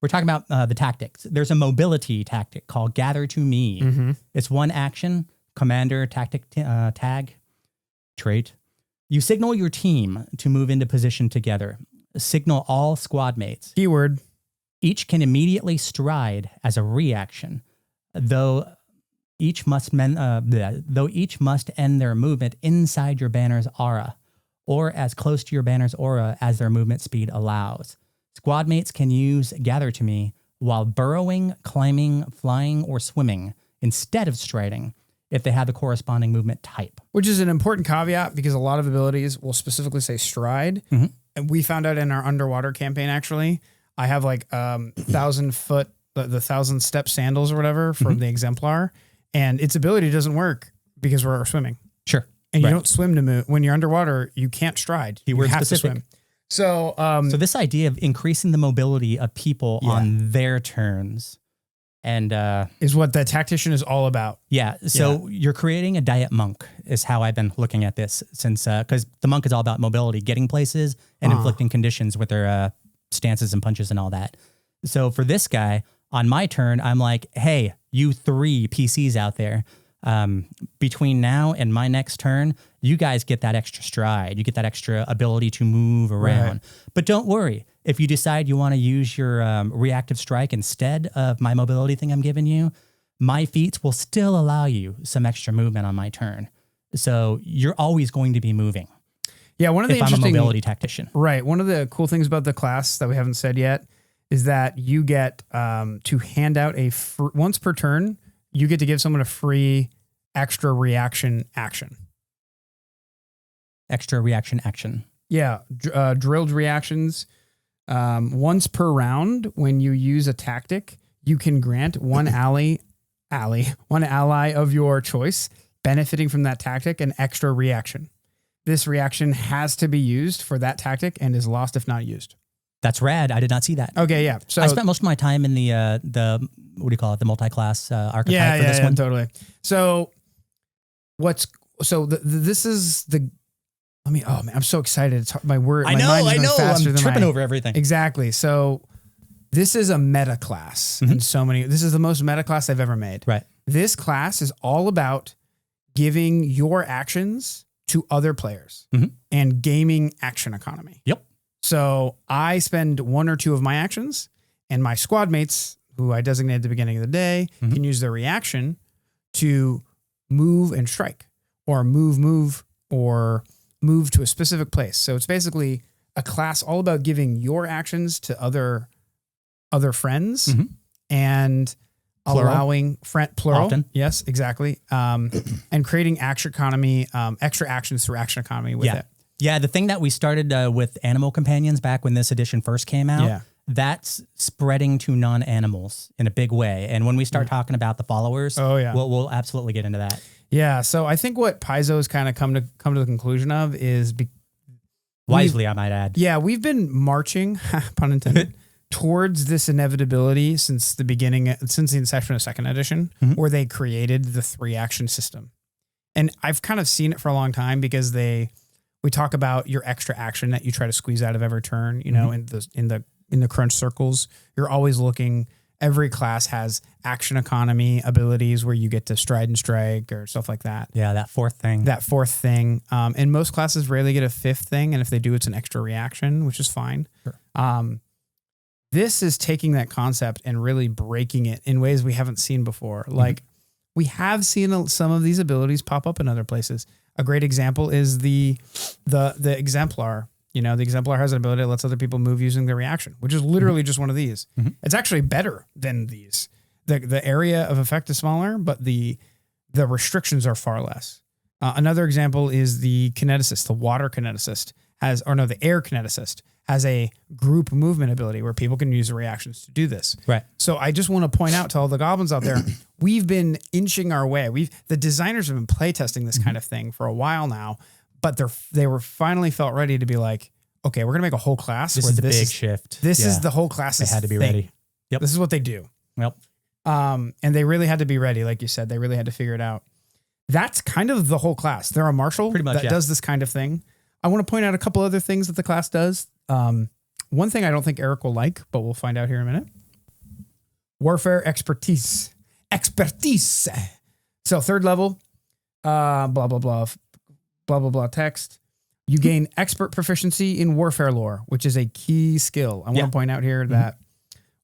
We're talking about the tactics. There's a mobility tactic called Gather to Me. It's 1 action, commander, tactic tag, trait. You signal your team to move into position together. Signal all squad mates. Keyword. Each can immediately stride as a reaction, though each must end their movement inside your banner's aura, or as close to your banner's aura as their movement speed allows. Squad mates can use Gather to Me while burrowing, climbing, flying, or swimming instead of striding if they have the corresponding movement type. Which is an important caveat because a lot of abilities will specifically say stride. And we found out in our underwater campaign, actually, I have like 1,000 foot, the 1,000 step sandals or whatever from the Exemplar, and its ability doesn't work because we're swimming. Sure. And you don't swim to move. When you're underwater, you can't stride. You have to swim. So this idea of increasing the mobility of people on their turns and is what the tactician is all about. Yeah. So you're creating a diet monk is how I've been looking at this since, because the monk is all about mobility, getting places and inflicting conditions with their stances and punches and all that. So for this guy on my turn, I'm like, hey, you 3 PCs out there, between now and my next turn, you guys get that extra stride. You get that extra ability to move around. Right. But don't worry. If you decide you want to use your reactive strike instead of my mobility thing I'm giving you, my feats will still allow you some extra movement on my turn. So you're always going to be moving. Yeah, one of the interesting... I'm a mobility tactician. Right. One of the cool things about the class that we haven't said yet is that you get to hand out once per turn, you get to give someone a free extra reaction action. Extra reaction action. Yeah. Drilled reactions. Once per round, when you use a tactic, you can grant one ally of your choice benefiting from that tactic an extra reaction. This reaction has to be used for that tactic and is lost if not used. That's rad. I did not see that. Okay, yeah. So I spent most of my time in the what do you call it? The multi-class archetype for this one. Totally. So this is the. Oh man, I'm so excited. It's my word. I know. I'm tripping over everything. Exactly. So this is a meta class in so many. This is the most meta class I've ever made. Right. This class is all about giving your actions to other players and gaming action economy. Yep. So I spend 1 or 2 of my actions, and my squad mates who I designated at the beginning of the day, can use their reaction to move and strike, or move, or move to a specific place. So it's basically a class all about giving your actions to other friends and Plural. allowing plural. Often. Yes, exactly. And creating action economy, extra actions through action economy with it. Yeah, the thing that we started with animal companions back when this edition first came out, that's spreading to non-animals in a big way. And when we start talking about the followers, we'll absolutely get into that. Yeah, so I think what Paizo's kind of come to the conclusion of is wisely, I might add. Yeah, we've been marching, pun intended, towards this inevitability since the inception of second edition, where they created the 3-action system. And I've kind of seen it for a long time because we talk about your extra action that you try to squeeze out of every turn, you know, in the crunch circles. You're always looking. Every class has action economy abilities where you get to stride and strike or stuff like that. Yeah, that fourth thing. And most classes rarely get a 5th thing. And if they do, it's an extra reaction, which is fine. Sure. This is taking that concept and really breaking it in ways we haven't seen before. Like we have seen some of these abilities pop up in other places. A great example is the exemplar. You know, the exemplar has an ability that lets other people move using their reaction, which is literally just one of these. It's actually better than these. The area of effect is smaller, but the restrictions are far less. Another example is the kineticist, the water kineticist the air kineticist has a group movement ability where people can use the reactions to do this. Right. So I just want to point out to all the goblins out there, we've been inching our way. The designers have been playtesting this kind of thing for a while now, but they were finally felt ready to be like, okay, we're going to make a whole class. This is the big shift. This is the whole class. They had to be ready. Yep. This is what they do. Yep. And they really had to be ready. Like you said, they really had to figure it out. That's kind of the whole class. They're a marshal that does this kind of thing. I want to point out a couple other things that the class does. One thing I don't think Eric will like, but we'll find out here in a minute. Warfare expertise. So 3rd level, blah, blah, blah, blah, blah, blah, text. You gain expert proficiency in warfare lore, which is a key skill. I want to point out here that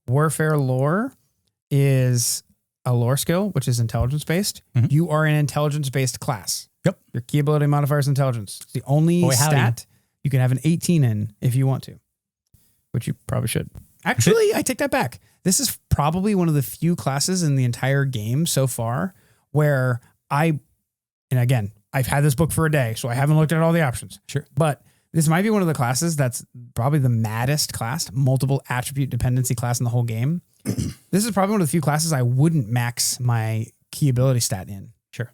warfare lore is a lore skill, which is intelligence-based. You are an intelligence-based class. Yep. Your key ability modifier is intelligence. It's the only stat you can have an 18 in if you want to, which you probably should. Actually, I take that back. This is probably one of the few classes in the entire game so far where and again, I've had this book for a day, so I haven't looked at all the options. Sure. But this might be one of the classes that's probably the maddest class, multiple attribute dependency class in the whole game. This is probably one of the few classes I wouldn't max my key ability stat in. Sure.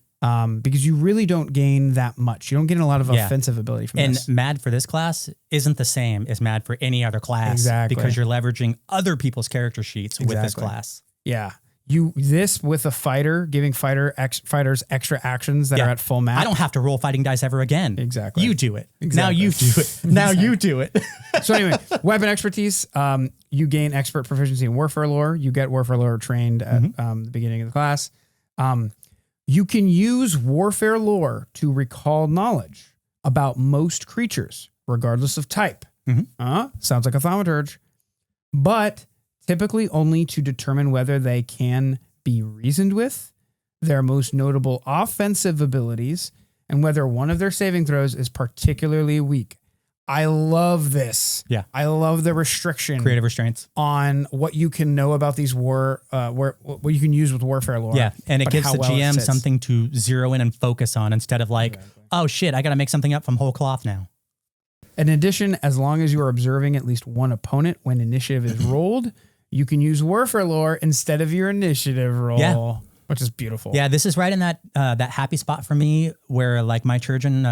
Because you really don't gain that much. You don't gain a lot of offensive ability from this. And MAD for this class isn't the same as MAD for any other class. Exactly. Because you're leveraging other people's character sheets with this class. Yeah. This with a fighter, giving fighters extra actions that are at full max. I don't have to roll fighting dice ever again. Exactly. You do it. Exactly. Now you do it. Now you do it. So anyway, weapon expertise. You gain expert proficiency in warfare lore. You get warfare lore trained at the beginning of the class. You can use warfare lore to recall knowledge about most creatures, regardless of type. Sounds like a thaumaturge. But typically only to determine whether they can be reasoned with, their most notable offensive abilities, and whether one of their saving throws is particularly weak. I love this. Yeah. I love the restriction. Creative restraints. On what you can know about these what you can use with warfare lore. Yeah. And it gives the GM something to zero in and focus on instead of like, oh shit, I got to make something up from whole cloth now. In addition, as long as you are observing at least one opponent when initiative is rolled, you can use warfare lore instead of your initiative roll, which is beautiful. Yeah, this is right in that happy spot for me where like my Churgeon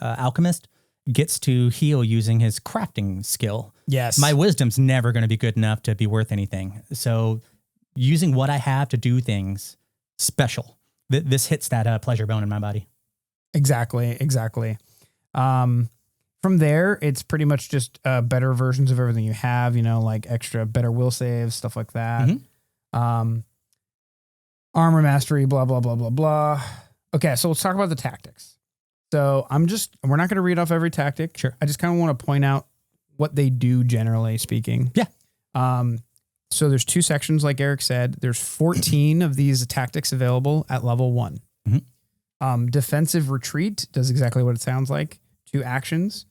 alchemist gets to heal using his crafting skill. Yes. My wisdom's never going to be good enough to be worth anything. So using what I have to do things special. This hits that pleasure bone in my body. Exactly. From there, it's pretty much just better versions of everything you have, like extra better will saves, stuff like that. Armor mastery, blah, blah, blah, blah, blah. Okay, so let's talk about the tactics. So we're not going to read off every tactic. Sure. I just kind of want to point out what they do, generally speaking. Yeah. So there's 2 sections, like Eric said. There's 14 of these tactics available at level 1. Mm-hmm. Defensive retreat does exactly what it sounds like. 2 actions.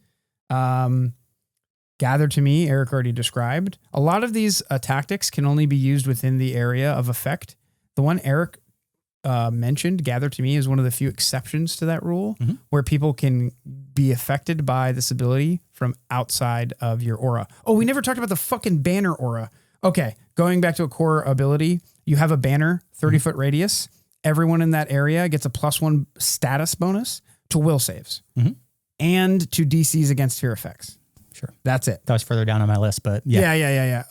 Gather to me, Eric already described. A lot of these tactics can only be used within the area of effect. The one Eric mentioned, gather to me, is one of the few exceptions to that rule, where people can be affected by this ability from outside of your aura. Oh, we never talked about the fucking banner aura. Okay, going back to a core ability, you have a banner, 30-foot radius. Everyone in that area gets a +1 status bonus to will saves and to DCs against fear effects. Sure. That's it. That was further down on my list, but yeah.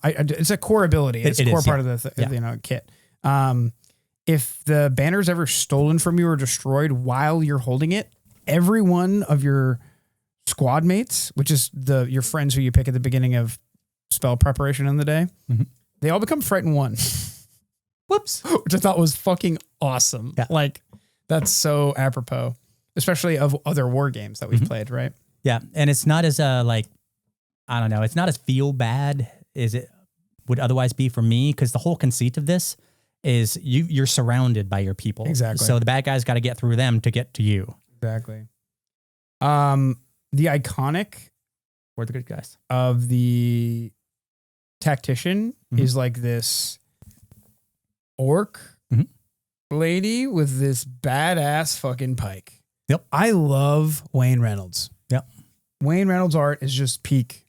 It's a core ability. It's a core part of the kit. If the banner's ever stolen from you or destroyed while you're holding it, every one of your squad mates, which is your friends who you pick at the beginning of spell preparation in the day, they all become frightened 1. Whoops. Which I thought was fucking awesome. Yeah. Like, that's so apropos, especially of other war games that we've played, right? Yeah. And it's not as it's not as feel bad as it would otherwise be for me, because the whole conceit of this is you're surrounded by your people. Exactly. So the bad guys got to get through them to get to you. Exactly. The iconic We're the good guys of the tactician is like this orc lady with this badass fucking pike. Yep. I love Wayne Reynolds. Yep. Wayne Reynolds' art is just peak.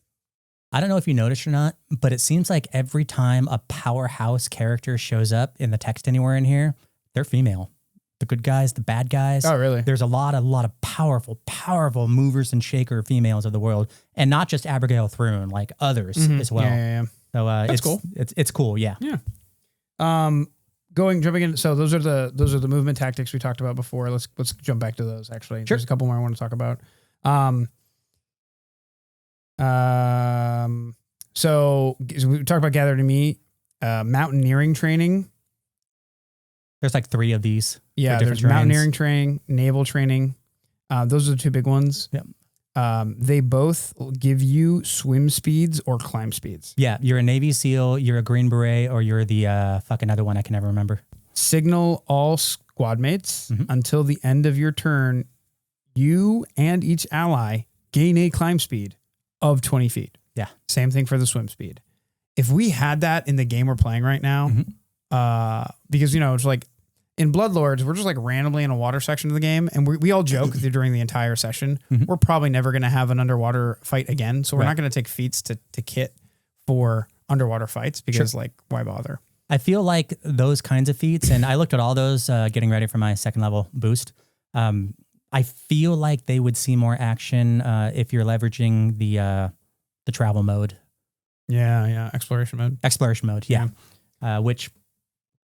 I don't know if you noticed or not, but it seems like every time a powerhouse character shows up in the text anywhere in here, they're female. The good guys, the bad guys. Oh, really? There's a lot of powerful movers and shaker females of the world, and not just Abigail Thrune, like others as well. Yeah. So that's cool. It's cool. Yeah. Yeah. Jumping in. So those are the movement tactics we talked about before. Let's jump back to those. Actually, sure. There's a couple more I want to talk about. So we talked about gather to me, mountaineering training. There's like 3 of these. Yeah, there's mountaineering training, naval training. Those are the 2 big ones. Yep. They both give you swim speeds or climb speeds. Yeah, you're a Navy SEAL, you're a Green Beret, or you're the fucking other one I can never remember. Signal all squad mates until the end of your turn. You and each ally gain a climb speed of 20 feet. Yeah. Same thing for the swim speed. If we had that in the game we're playing right now, because, it's like in Bloodlords, we're just like randomly in a water section of the game. And we all joke during the entire session, we're probably never going to have an underwater fight again. So we're not going to take feats to kit for underwater fights because why bother? I feel like those kinds of feats, and I looked at all those getting ready for my 2nd level boost. I feel like they would see more action if you're leveraging the travel mode. Yeah. Exploration mode. Yeah. Which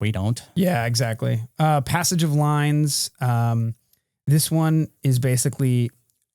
we don't. Yeah, exactly. Passage of lines. This one is basically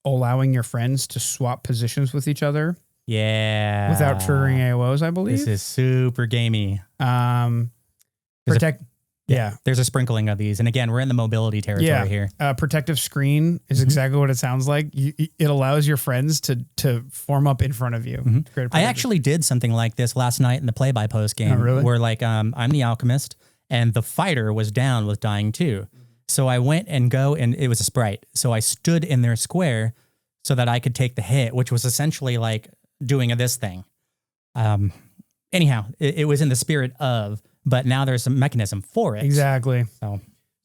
allowing your friends to swap positions with each other. Yeah. Without triggering AOs, I believe. This is super gamey. Protect. There's a sprinkling of these. And again, we're in the mobility territory here. Protective screen is exactly what it sounds like. It allows your friends to form up in front of you. I actually did something like this last night in the play-by-post game. Oh, really? Where I'm the alchemist and the fighter was down with dying too. So I went and it was a sprite. So I stood in their square so that I could take the hit, which was essentially like doing this thing. Anyhow, it was in the spirit of, but now there's a mechanism for it. Exactly.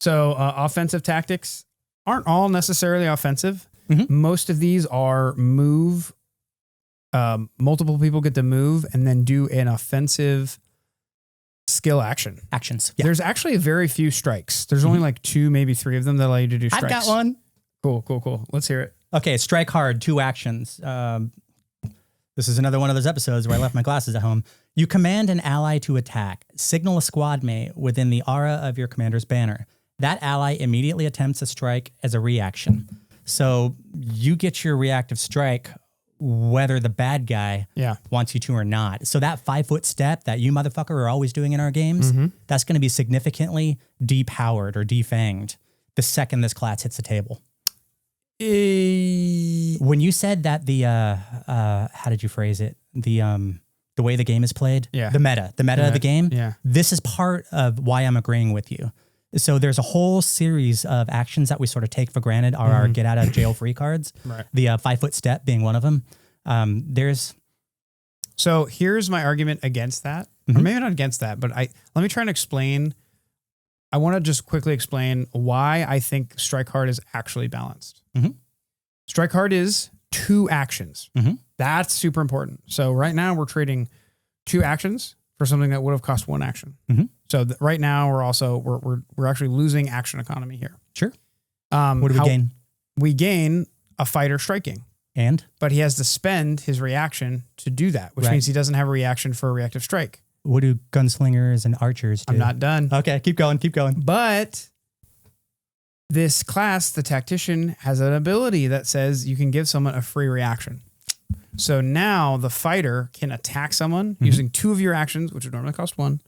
So offensive tactics aren't all necessarily offensive. Most of these are move. Multiple people get to move and then do an offensive skill actions. Yeah. There's actually very few strikes. There's only like 2, maybe 3 of them that allow you to do strikes. I've got one. Cool. Let's hear it. Okay. Strike hard, 2 actions. This is another one of those episodes where I left my glasses at home. You command an ally to attack. Signal a squad mate within the aura of your commander's banner. That ally immediately attempts a strike as a reaction. So you get your reactive strike whether the bad guy wants you to or not. So that 5-foot step that you motherfucker are always doing in our games, that's going to be significantly depowered or defanged the second this class hits the table. When you said that the, how did you phrase it? The the way the game is played, the meta of the game. Yeah. This is part of why I'm agreeing with you. So there's a whole series of actions that we sort of take for granted are our get out of jail free cards. Right. The 5-foot step being one of them. So here's my argument against that, or maybe not against that, but let me try and explain. I want to just quickly explain why I think Strike Hard is actually balanced. Strike Hard is 2 actions. That's super important. So right now we're trading 2 actions for something that would have cost 1 action. So right now we're actually losing action economy here. Sure. What do we gain? We gain a fighter striking. But he has to spend his reaction to do that, which means he doesn't have a reaction for a reactive strike. What do gunslingers and archers do? I'm not done. Okay, keep going. But this class, the tactician, has an ability that says you can give someone a free reaction. So now the fighter can attack someone using 2 of your actions, which would normally cost 1,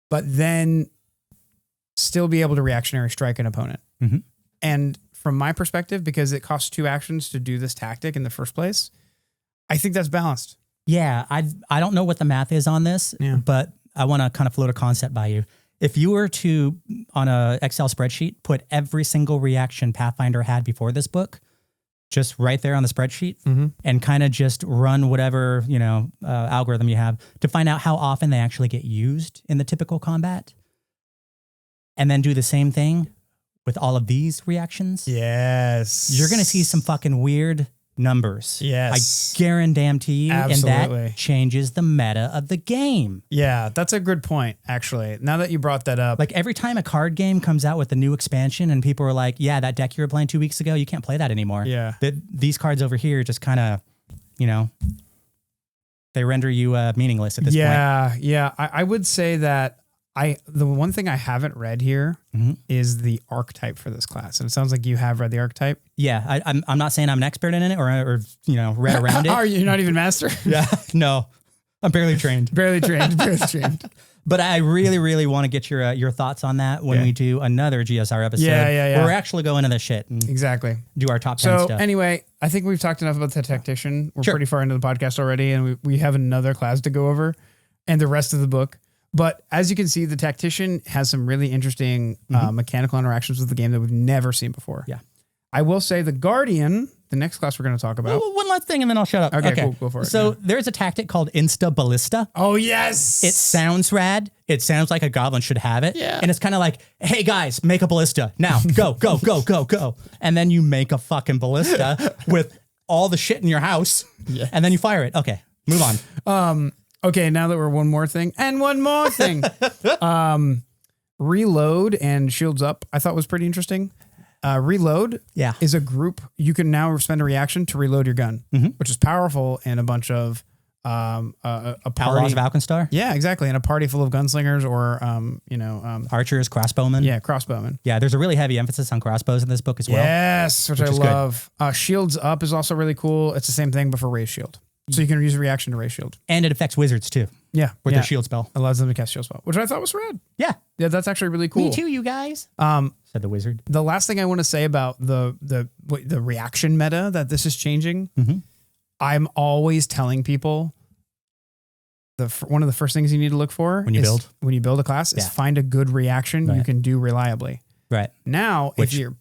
but then still be able to reactionary strike an opponent. And from my perspective, because it costs 2 actions to do this tactic in the first place, I think that's balanced. Yeah, I don't know what the math is on this, but I want to kind of float a concept by you. If you were to, on a Excel spreadsheet, put every single reaction Pathfinder had before this book, just right there on the spreadsheet, and kind of just run whatever, algorithm you have to find out how often they actually get used in the typical combat, and then do the same thing with all of these reactions, you're going to see some fucking weird numbers. Yes. I guarantee you. Absolutely. And that changes the meta of the game. Yeah, that's a good point, actually. Now that you brought that up. Like every time a card game comes out with a new expansion and people are like, yeah, that deck you were playing 2 weeks ago, you can't play that anymore. Yeah. These cards over here just kind of, they render you meaningless at this point. Yeah. I would say that the one thing I haven't read here is the archetype for this class. And it sounds like you have read the archetype. Yeah. I'm not saying I'm an expert in it or read around it. Are you not even master? Yeah. No, I'm barely trained. barely trained. But I really, really want to get your thoughts on that when we do another GSR episode. Yeah. Where we're actually going into this shit. And exactly. Do our top 10 stuff. So anyway, I think we've talked enough about the tactician. We're pretty far into the podcast already, and we have another class to go over and the rest of the book. But as you can see, the tactician has some really interesting mechanical interactions with the game that we've never seen before. Yeah. I will say the Guardian, the next class we're going to talk about. Well, one last thing and then I'll shut up. Okay, cool. Go for it. So there's a tactic called Insta Ballista. Oh, yes. It sounds rad. It sounds like a goblin should have it. Yeah. And it's kind of like, hey guys, make a ballista. Now, go. And then you make a fucking ballista with all the shit in your house. Yeah. And then you fire it. Okay, move on. Okay, now that we're one more thing. Reload and Shields Up, I thought was pretty interesting. Reload is a group. You can now spend a reaction to reload your gun, which is powerful in a bunch of a party. Outlaws of Alkenstar? Yeah, exactly. In a party full of gunslingers or, archers, crossbowmen. Yeah, crossbowmen. Yeah, there's a really heavy emphasis on crossbows in this book as well. Yes, which I love. Shields Up is also really cool. It's the same thing, but for raise shield. So you can use a reaction to raise shield. And it affects wizards too. Yeah. With their shield spell. Allows them to cast shield spell, which I thought was rad. Yeah. Yeah, that's actually really cool. Me too, you guys. Said the wizard. The last thing I want to say about the reaction meta that this is changing, I'm always telling people one of the first things you need to look for when you build a class is find a good reaction you can do reliably. Right. Now, which if you're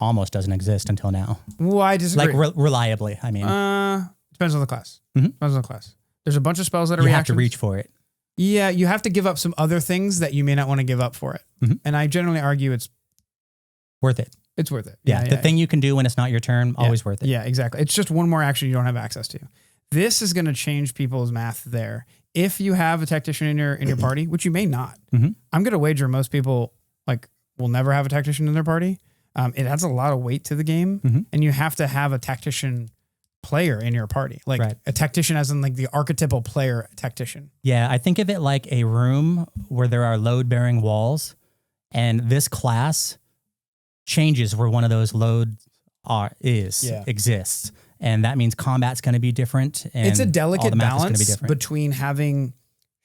almost doesn't exist until now. Well, I disagree. Like reliably, I mean. Depends on the class. Depends on the class. There's a bunch of spells that are reactions. You have to reach for it. Yeah, you have to give up some other things that you may not want to give up for it. And I generally argue it's worth it. It's worth it. Yeah, the thing you can do when it's not your turn, always worth it. Yeah, exactly. It's just one more action you don't have access to. This is going to change people's math there. If you have a tactician in your party, which you may not, I'm going to wager most people will never have a tactician in their party. It adds a lot of weight to the game, and you have to have a tactician player in your party, a tactician as in the archetypal player tactician. Yeah, I think of it like a room where there are load-bearing walls, and this class changes where one of those loads exists. And that means combat's going to be different. And it's a delicate balance between having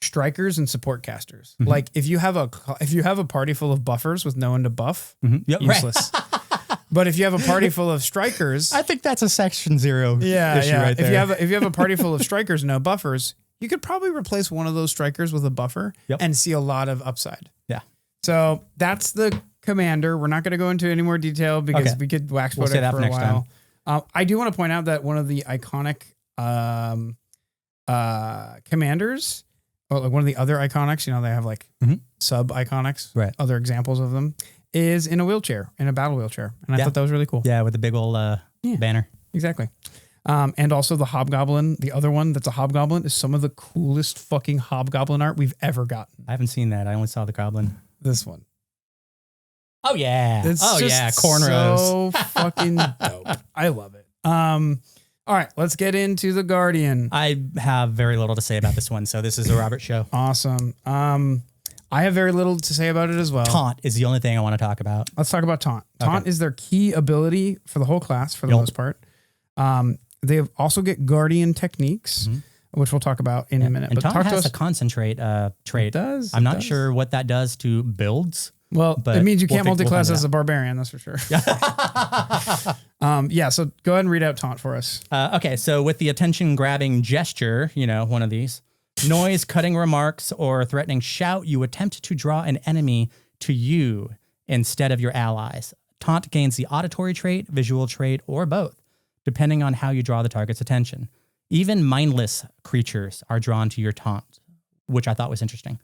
strikers and support casters. Like if you have a party full of buffers with no one to buff, useless. But if you have a party full of strikers, I think that's a section 0 issue right there. If you have a party full of strikers, no buffers, you could probably replace one of those strikers with a buffer and see a lot of upside. Yeah. So that's the commander. We're not going to go into any more detail because we could wax poetic for a while. I do want to point out that one of the iconic commanders, or like one of the other iconics, they have like sub iconics, right? Other examples of them is in a wheelchair, in a battle wheelchair. And I thought that was really cool. Yeah, with the big old banner. Exactly. And also the hobgoblin, the other one that's a hobgoblin, is some of the coolest fucking hobgoblin art we've ever gotten. I haven't seen that. I only saw the goblin. This one. Oh yeah. Cornrows. So fucking dope. I love it. All right, let's get into the Guardian. I have very little to say about this one, so this is a Robert show. Awesome. I have very little to say about it as well. Taunt is the only thing I want to talk about. Let's talk about Taunt. Taunt is their key ability for the whole class, for the most part. They also get Guardian techniques, which we'll talk about in a minute. And but Taunt has a concentrate trait. It does. I'm not sure what that does to builds. Well, but it means you can't multi-class as a barbarian, that's for sure. So go ahead and read out Taunt for us. Okay, so with the attention-grabbing gesture, one of these, noise, cutting remarks, or threatening shout, you attempt to draw an enemy to you instead of your allies. Taunt gains the auditory trait, visual trait, or both, depending on how you draw the target's attention. Even mindless creatures are drawn to your taunt, which I thought was interesting.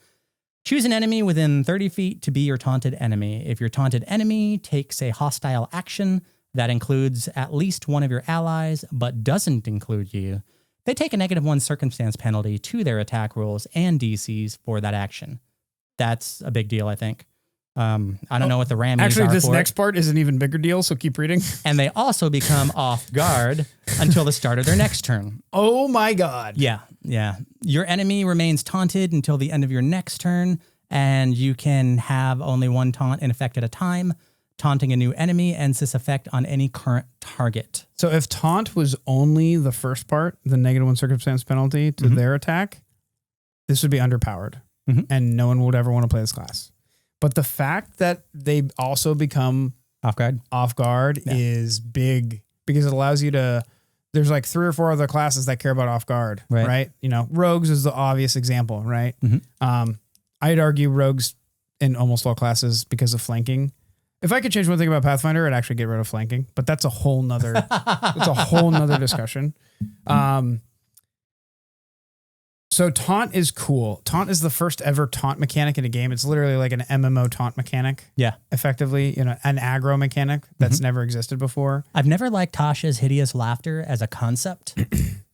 Choose an enemy within 30 feet to be your taunted enemy. If your taunted enemy takes a hostile action that includes at least one of your allies but doesn't include you, they take a -1 circumstance penalty to their attack rolls and DCs for that action. That's a big deal, I think. I don't know what the Rammies Actually, are this for next part is an even bigger deal, so keep reading. And they also become off guard until the start of their next turn. Oh my God. Yeah. Your enemy remains taunted until the end of your next turn, and you can have only one taunt in effect at a time. Taunting a new enemy ends this effect on any current target. So if taunt was only the first part, the -1 circumstance penalty to their attack, this would be underpowered, and no one would ever want to play this class. But the fact that they also become off guard is big, because it allows you to, there's like 3 or 4 other classes that care about off guard, right? Rogues is the obvious example, right? I'd argue rogues in almost all classes because of flanking. If I could change one thing about Pathfinder, I'd actually get rid of flanking, but that's a whole nother, discussion. So taunt is cool. Taunt is the first ever taunt mechanic in a game. It's literally like an MMO taunt mechanic. Yeah. Effectively, an aggro mechanic that's never existed before. I've never liked Tasha's hideous laughter as a concept.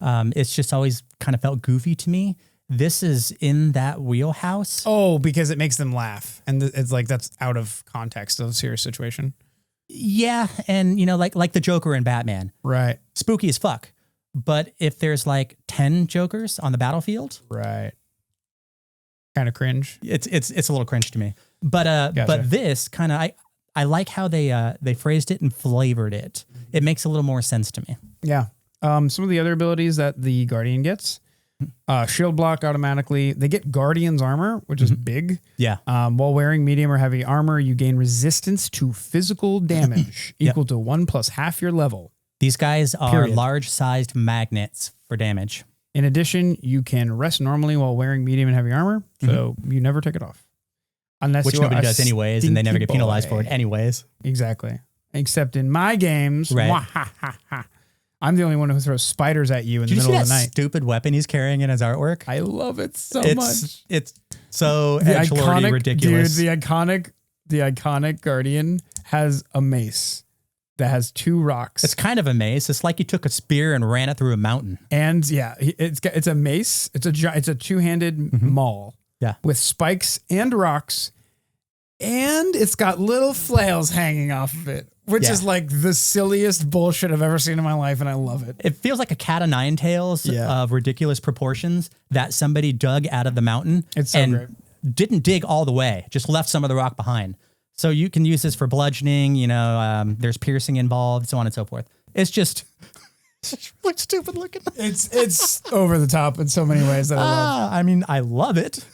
It's just always kind of felt goofy to me. This is in that wheelhouse. Oh, because it makes them laugh. And it's like, that's out of context of a serious situation. Yeah. And like the Joker in Batman. Right. Spooky as fuck. But if there's like 10 Jokers on the battlefield, right, kind of cringe. It's a little cringe to me. But but this kind of I like how they phrased it and flavored it. It makes a little more sense to me. Yeah. Some of the other abilities that the Guardian gets, shield block automatically. They get Guardian's armor, which is big. Yeah. While wearing medium or heavy armor, you gain resistance to physical damage equal to 1 + half your level. These guys are large-sized magnets for damage. In addition, you can rest normally while wearing medium and heavy armor, so you never take it off. Which nobody does anyways, and they never get penalized for it anyways. Exactly. Except in my games, I'm the only one who throws spiders at you in the middle of the night. Stupid weapon he's carrying in his artwork? I love it so much. It's so edgelordy ridiculous. Dude, the iconic Guardian has a mace that has 2 rocks. It's kind of a mace. It's like you took a spear and ran it through a mountain. And it's a mace. It's a 2-handed maul. Yeah. With spikes and rocks, and it's got little flails hanging off of it, which is like the silliest bullshit I've ever seen in my life, and I love it. It feels like a cat o' nine tails of ridiculous proportions that somebody dug out of the mountain great. Didn't dig all the way, just left some of the rock behind. So you can use this for bludgeoning, there's piercing involved, so on and so forth. It's just really stupid looking. It's over the top in so many ways that I love. I mean, I love it,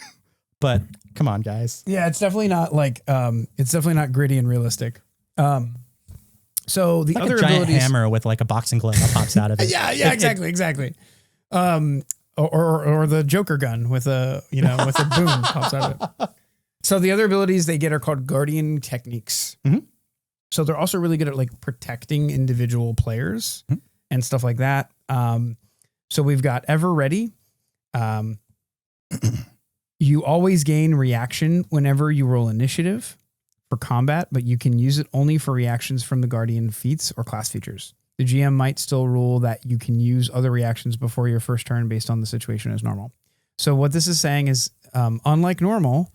but come on, guys. Yeah, it's definitely not like, it's definitely not gritty and realistic. So the like other a giant abilities, hammer with like a boxing glove that pops out of it. yeah, exactly. Or the Joker gun with a boom pops out of it. So the other abilities they get are called guardian techniques. Mm-hmm. So they're also really good at like protecting individual players and stuff like that. So we've got Ever Ready. You always gain reaction whenever you roll initiative for combat, but you can use it only for reactions from the guardian feats or class features. The GM might still rule that you can use other reactions before your first turn based on the situation as normal. So what this is saying is, unlike normal,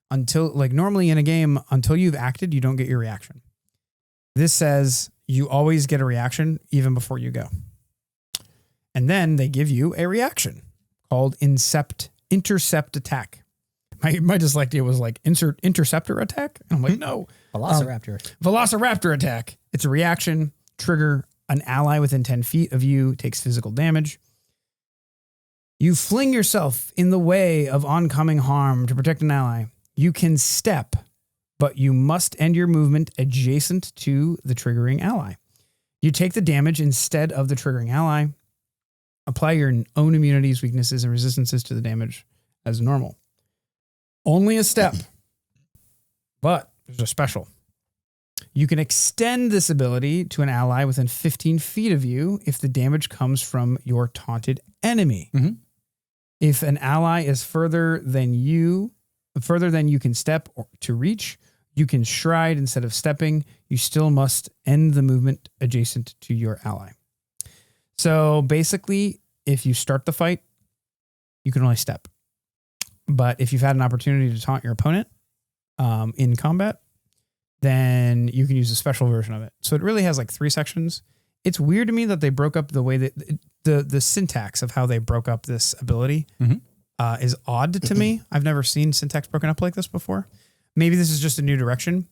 normally in a game, until you've acted, you don't get your reaction. This says you always get a reaction even before you go. And then they give you a reaction called intercept attack. My dyslexia was like interceptor attack. And I'm like, no. Velociraptor attack. It's a reaction, trigger, an ally within 10 feet of you takes physical damage. You fling yourself in the way of oncoming harm to protect an ally. You can step, but you must end your movement adjacent to the triggering ally. You take the damage instead of the triggering ally. Apply your own immunities, weaknesses, and resistances to the damage as normal. Only a step, but there's a special. You can extend this ability to an ally within 15 feet of you if the damage comes from your taunted enemy. Mm-hmm. If an ally is further than you can step or to reach, you can stride instead of stepping. You still must end the movement adjacent to your ally. So basically, if you start the fight, you can only step. But if you've had an opportunity to taunt your opponent in combat, then you can use a special version of it. So it really has like 3 sections. It's weird to me that they broke up the way that the syntax of how they broke up this ability is odd to me. I've never seen syntax broken up like this before. Maybe this is just a new direction.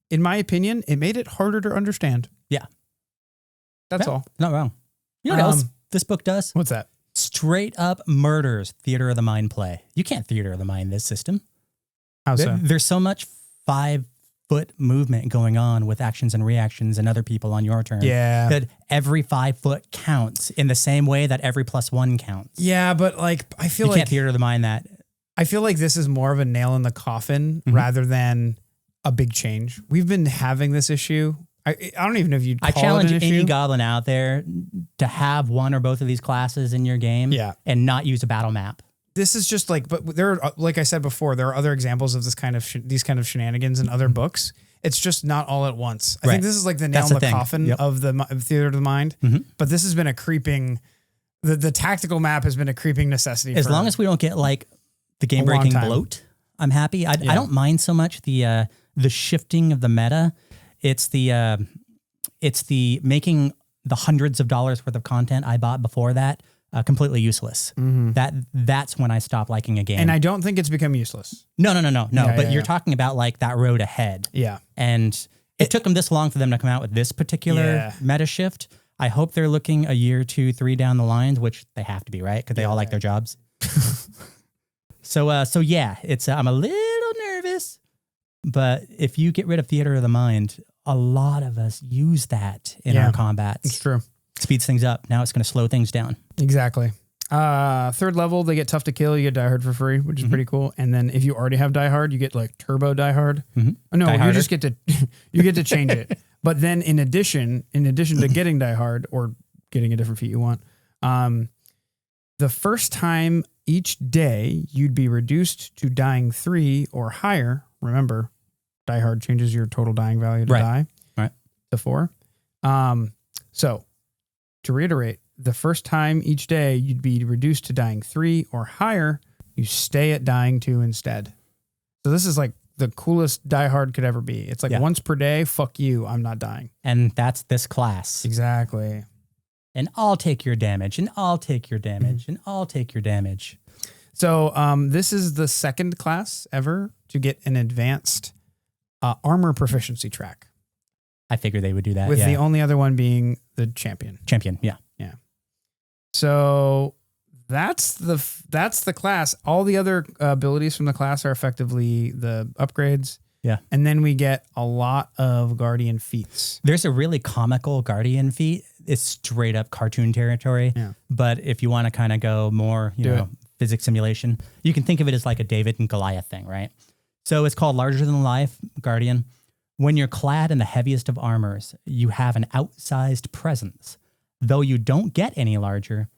In my opinion, it made it harder to understand. Yeah. That's all. Not wrong. You know what else this book does? What's that? Straight up murders theater of the mind play. You can't theater of the mind this system. How so? There's so much 5-foot movement going on with actions and reactions and other people on your turn. Yeah. That every 5 foot counts in the same way that every +1 counts. Yeah, but like I feel you can't theater of the mind that. I feel like this is more of a nail in the coffin rather than a big change. We've been having this issue. I don't even know if you'd call I challenge it an issue. any goblin out there to have one or both of these classes in your game and not use a battle map. This is just like, but there are, like I said before, there are other examples of this kind of these kind of shenanigans in other books. It's just not all at once. I think this is like the nail in the coffin of the theater of the mind. But this has been a creeping, the tactical map has been a creeping necessity. As long as we don't get like the game breaking bloat, I'm happy. I don't mind so much the shifting of the meta. It's the making the hundreds of dollars worth of content I bought before that completely useless. That's when I stop liking a game. And I don't think it's become useless. No. But you're talking about like that road ahead. Yeah. And it took them this long for them to come out with this particular meta shift. I hope they're looking a year, 2, 3 down the line, which they have to be, right? Because they all like their jobs. So yeah, it's I'm a little nervous, but if you get rid of theater of the mind, a lot of us use that in our combats. It's true. Speeds things up. Now it's going to slow things down. Exactly. 3rd level, they get tough to kill. You get Die Hard for free, which is pretty cool. And then if you already have Die Hard, you get like Turbo Die Hard. Oh, no, you just get to change it. But then in addition to getting Die Hard or getting a different feat you want, the first time each day you'd be reduced to dying 3 or higher. Remember, Die Hard changes your total dying value to die to 4. So to reiterate, the first time each day you'd be reduced to dying 3 or higher, you stay at dying 2 instead. So this is like the coolest Die Hard could ever be. It's like once per day, fuck you, I'm not dying. And that's this class. Exactly. And I'll take your damage, and I'll take your damage, and I'll take your damage. So this is the 2nd class ever to get an advanced armor proficiency track. I figured they would do that. With the only other one being the champion. Yeah. So that's the class. All the other abilities from the class are effectively the upgrades. Yeah. And then we get a lot of Guardian feats. There's a really comical Guardian feat. It's straight up cartoon territory. Yeah. But if you want to kind of go more, you know, physics simulation, you can think of it as like a David and Goliath thing, right? So it's called Larger Than Life Guardian. When you're clad in the heaviest of armors, you have an outsized presence. Though you don't get any larger,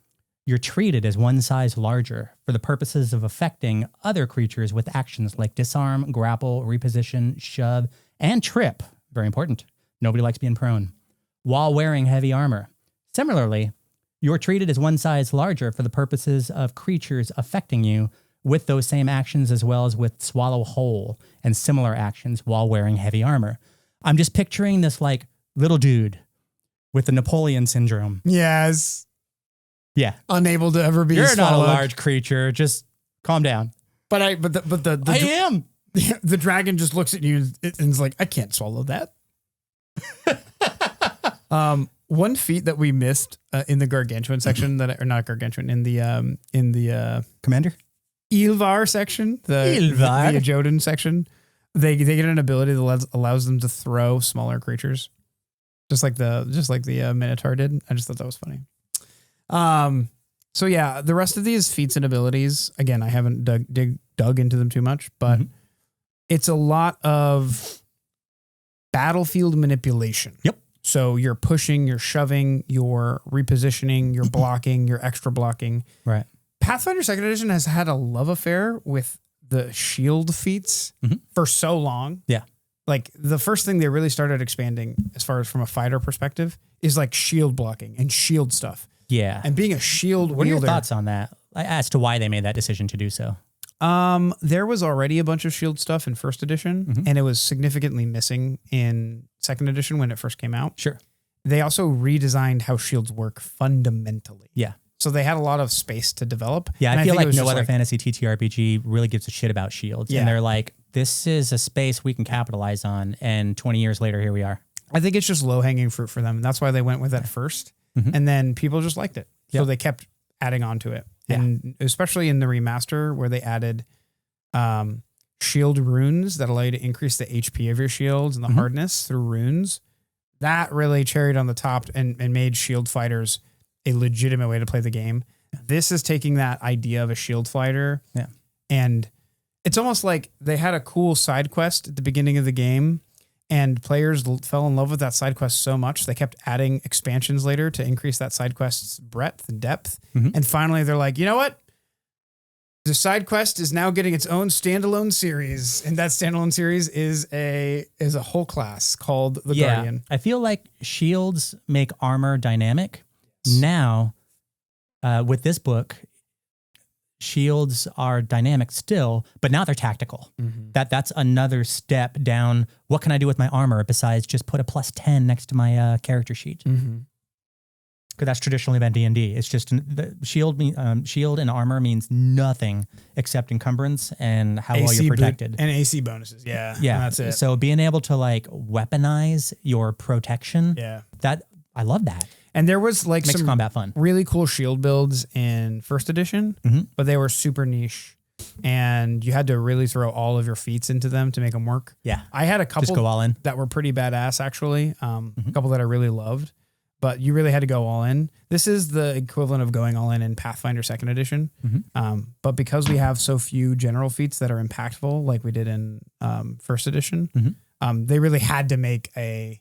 you're treated as one size larger for the purposes of affecting other creatures with actions like disarm, grapple, reposition, shove, and trip. Very important. Nobody likes being prone. While wearing heavy armor. Similarly, you're treated as one size larger for the purposes of creatures affecting you with those same actions, as well as with swallow whole and similar actions while wearing heavy armor. I'm just picturing this like little dude with the Napoleon syndrome. Yes. Yeah. Unable to ever be You're swallowed. not a large creature. Just calm down. But I am. The dragon just looks at you and is like, I can't swallow that. One feat that we missed in the gargantuan section or not gargantuan, in the Commander? Ilvar section, the Jotun section, they get an ability that allows them to throw smaller creatures, just like the Minotaur did. I just thought that was funny. So yeah, the rest of these feats and abilities, again, I haven't dug into them too much, but it's a lot of battlefield manipulation. Yep. So you're pushing, you're shoving, you're repositioning, you're blocking, you're extra blocking. Right. Pathfinder 2nd Edition has had a love affair with the shield feats for so long. Yeah. Like the first thing they really started expanding as far as from a fighter perspective is like shield blocking and shield stuff. Yeah. And being a shield What are your wielder. thoughts on that? As to why they made that decision to do so? There was already a bunch of shield stuff in 1st edition, and it was significantly missing in 2nd edition when it first came out. Sure. They also redesigned how shields work fundamentally. Yeah. So they had a lot of space to develop. Yeah, and I feel think like it no was other just fantasy TTRPG really gives a shit about shields. Yeah. And they're like, this is a space we can capitalize on. And 20 years later, here we are. I think it's just low-hanging fruit for them. And that's why they went with that first. And then people just liked it. So they kept adding on to it. Yeah. And especially in the remaster where they added shield runes that allow you to increase the HP of your shields and the hardness through runes. That really cherried on the top and made shield fighters a legitimate way to play the game. This is taking that idea of a shield fighter. Yeah. And it's almost like they had a cool side quest at the beginning of the game and players fell in love with that side quest so much. They kept adding expansions later to increase that side quest's breadth and depth. And finally they're like, you know what? The side quest is now getting its own standalone series. And that standalone series is a whole class called the Guardian. I feel like shields make armor dynamic. Now, with this book, shields are dynamic still, but now they're tactical. That's another step down. What can I do with my armor besides just put a +10 next to my character sheet? Because that's traditionally been D&D. It's just the shield and armor means nothing except encumbrance and how well you're protected. And AC bonuses. Yeah. Yeah. And that's it. So being able to like weaponize your protection. Yeah. I love that. And there was like Makes some combat fun. really cool shield builds in 1st edition, but they were super niche. And you had to really throw all of your feats into them to make them work. Yeah. I had a couple Just go all in. that were pretty badass, actually. A couple that I really loved. But you really had to go all in. This is the equivalent of going all in Pathfinder 2nd edition. But because we have so few general feats that are impactful, like we did in 1st edition, they really had to make a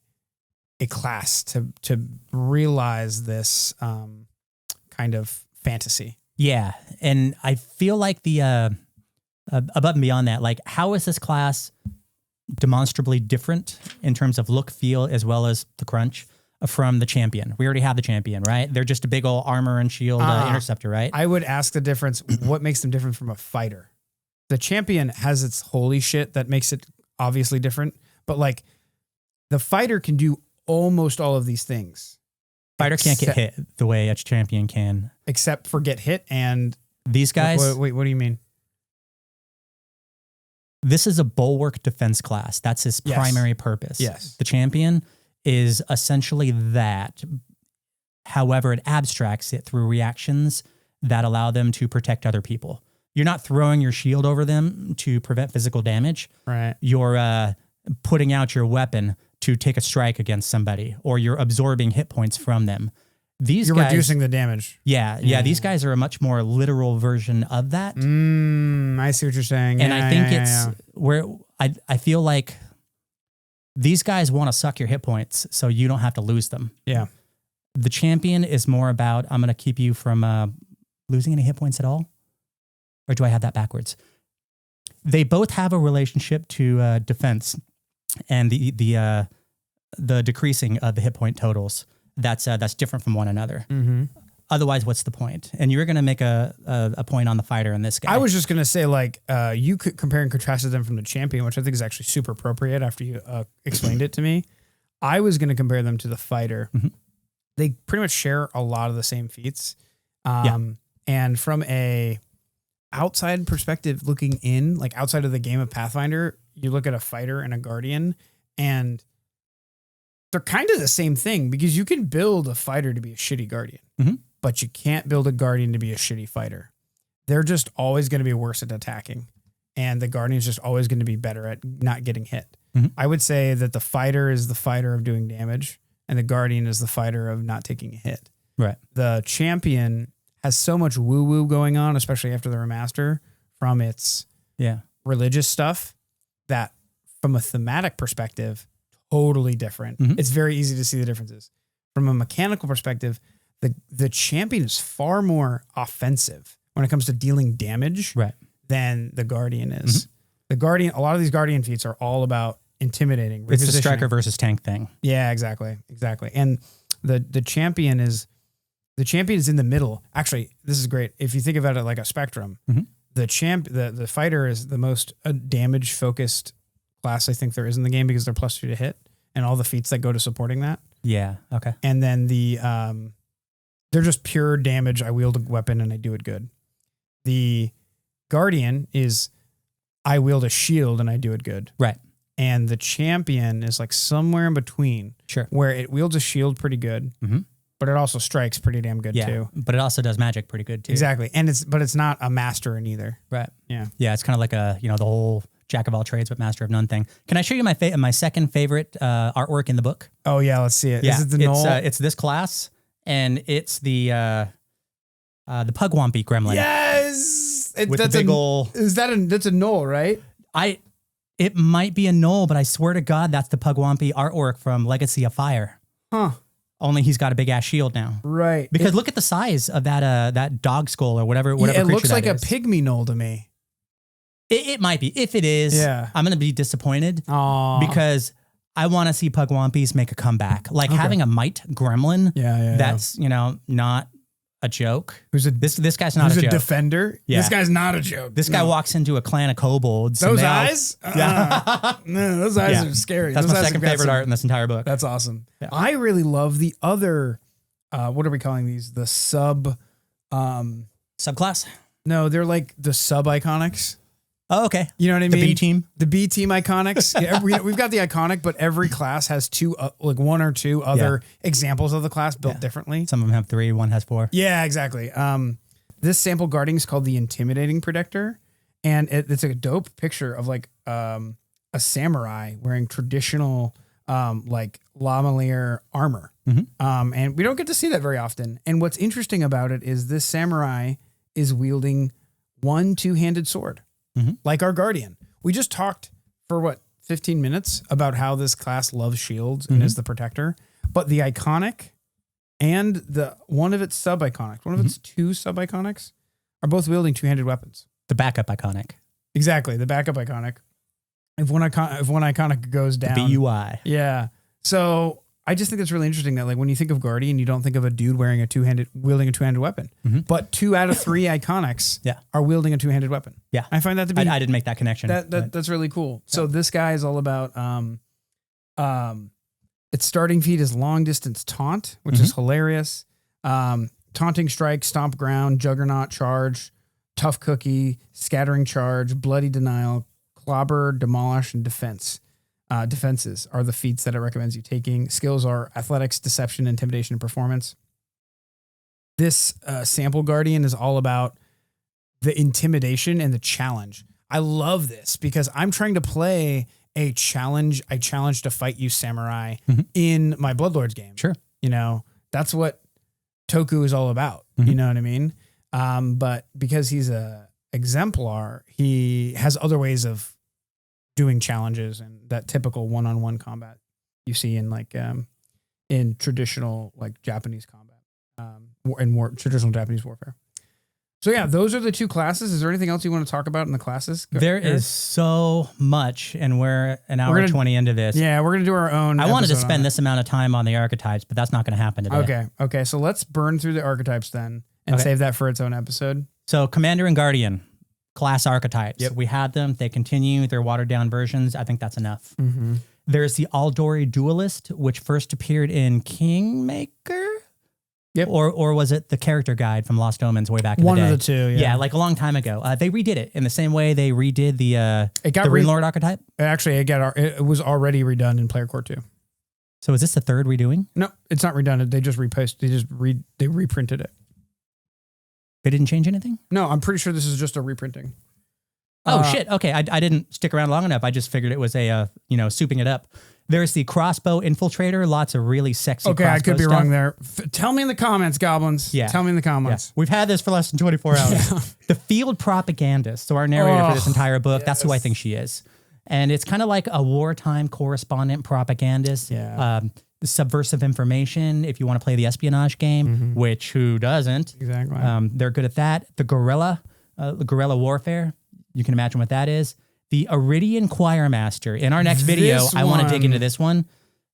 class to realize this kind of fantasy. Yeah. And I feel like the above and beyond that, like how is this class demonstrably different in terms of look, feel, as well as the crunch from the champion? We already have the champion, right? They're just a big old armor and shield interceptor, right? I would ask the difference. What makes them different from a fighter? The champion has its holy shit that makes it obviously different, but like the fighter can do almost all of these things. Fighter can't get hit the way a champion can. Except for get hit and... These guys... Wait, what do you mean? This is a bulwark defense class. That's his primary purpose. Yes. The champion is essentially that. However, it abstracts it through reactions that allow them to protect other people. you're not throwing your shield over them to prevent physical damage. Right. You're putting out your weapon to take a strike against somebody, or you're absorbing hit points from them. You're reducing the damage. Yeah. These guys are a much more literal version of that. I see what you're saying. And I think it's where I feel like these guys want to suck your hit points so you don't have to lose them. Yeah. The champion is more about, I'm going to keep you from losing any hit points at all. Or do I have that backwards? They both have a relationship to defense and the decreasing of the hit point totals. That's different from one another. Mm-hmm. Otherwise, what's the point? And you were going to make a point on the fighter in this guy. I was just going to say, like, you could compare and contrasted them from the champion, which I think is actually super appropriate after you explained it to me. I was going to compare them to the fighter. Mm-hmm. They pretty much share a lot of the same feats. And from a outside perspective, looking in, like outside of the game of Pathfinder, you look at a fighter and a guardian, and they're kind of the same thing, because you can build a fighter to be a shitty guardian, but you can't build a guardian to be a shitty fighter. They're just always going to be worse at attacking, and the guardian is just always going to be better at not getting hit. I would say that the fighter is the fighter of doing damage, and the guardian is the fighter of not taking a hit. Right. The champion has so much woo-woo going on, especially after the remaster, from its religious stuff, that from a thematic perspective, totally different. It's very easy to see the differences. From a mechanical perspective, the champion is far more offensive when it comes to dealing damage than the guardian is. The guardian, a lot of these guardian feats are all about intimidating. It's the striker versus tank thing. Yeah, exactly. And the champion is in the middle. Actually, this is great. If you think about it like a spectrum, the fighter is the most damage focused class I think there is in the game, because they're +2 to hit and all the feats that go to supporting that. Yeah. Okay. And then they're just pure damage. I wield a weapon and I do it good. The guardian is, I wield a shield and I do it good. Right. And the champion is like somewhere in between. Sure. Where it wields a shield pretty good, but it also strikes pretty damn good too. But it also does magic pretty good too. Exactly. And it's not a master in either. Right. Yeah. Yeah. It's kind of like the whole jack of all trades but master of none thing. Can I show you my second favorite artwork in the book? Oh yeah, let's see it. Yeah. Is it the Gnoll? It's this class, and it's the Pugwampy gremlin. Yes. With the big ol'. That's a Gnoll, right? It might be a Gnoll, but I swear to God, that's the Pugwampy artwork from Legacy of Fire. Huh. Only he's got a big ass shield now. Right. Because look at the size of that dog skull or whatever. It looks like a pygmy Gnoll to me. It might be. If it is, I'm going to be disappointed. Because I want to see Pugwampis make a comeback. Like having a mite gremlin. That's, not a joke. This guy's not a joke. Who's a defender? Yeah. This guy's not a joke. This guy walks into a clan of kobolds. Those eyes? No, those eyes are scary. That's my second favorite art in this entire book. That's awesome. Yeah. I really love the other, what are we calling these? The subclass? No, they're like the sub-iconics. Oh, okay. You know what I mean? The B team? The B team iconics. We've got the iconic, but every class has one or two other examples of the class built differently. Some of them have 3, one has 4. Yeah, exactly. This sample guarding is called the Intimidating Protector, and it's a dope picture of like a samurai wearing traditional like lavalier armor. And we don't get to see that very often. And what's interesting about it is this samurai is wielding one two-handed sword. Like our guardian. We just talked for 15 minutes about how this class loves shields and is the protector, but the iconic and one of its sub-iconics, one of its 2 sub-iconics are both wielding two-handed weapons. The backup iconic. Exactly. The backup iconic. If one iconic goes down. The BUI. Yeah. So I just think it's really interesting that like when you think of guardian, you don't think of a dude wielding a two-handed weapon, but 2 out of 3 iconics are wielding a two-handed weapon. Yeah. I find that to be, I didn't make that connection. That's really cool. So this guy is all about, its starting feat is long distance taunt, which is hilarious. Taunting strike, stomp ground, juggernaut charge, tough cookie, scattering charge, bloody denial, clobber, demolish, and defense. Defenses are the feats that it recommends you taking. Skills are athletics, deception, intimidation, and performance. This sample guardian is all about the intimidation and the challenge. I love this because I'm trying to play a challenge. I challenge to fight you samurai in my Bloodlords game. Sure. You know, that's what Toku is all about. You know what I mean? But because he's a exemplar, he has other ways of doing challenges and that typical one-on-one combat you see in like in traditional like Japanese combat, traditional Japanese warfare. So yeah, those are the two classes. Is there anything else you want to talk about in the classes? There is so much, and we're an hour 20 into this. Yeah, we're gonna do our own. I wanted to spend this amount of time on the archetypes, but that's not going to happen today. Okay. So let's burn through the archetypes then, and save that for its own episode. So Commander and Guardian, class archetypes. Yep. We had them. They continue. They're watered down versions. I think that's enough. There's the Aldori Duelist, which first appeared in Kingmaker. Yep. Or was it the character guide from Lost Omens way back in the day? One of the two, yeah. Yeah, like a long time ago. They redid it in the same way they redid the Runelord archetype. Actually, it was already redone in Player Core 2. So is this the third redoing? No, it's not redone. They just they reprinted it. They didn't change anything? No, I'm pretty sure this is just a reprinting. Oh, shit. Okay, I didn't stick around long enough. I just figured it was a, souping it up. There's the Crossbow Infiltrator. Lots of really sexy crossbow I could be stuff. wrong there. Tell me in the comments, goblins. Yeah. Tell me in the comments. Yeah. We've had this for less than 24 hours. Yeah. The Field Propagandist. So our narrator for this entire book, that's who I think she is. And it's kind of like a wartime correspondent propagandist. Yeah. Subversive information, if you want to play the espionage game, which who doesn't? Exactly. They're good at that. The guerrilla warfare. You can imagine what that is. The Iridian Choirmaster. In our next video, I want to dig into this one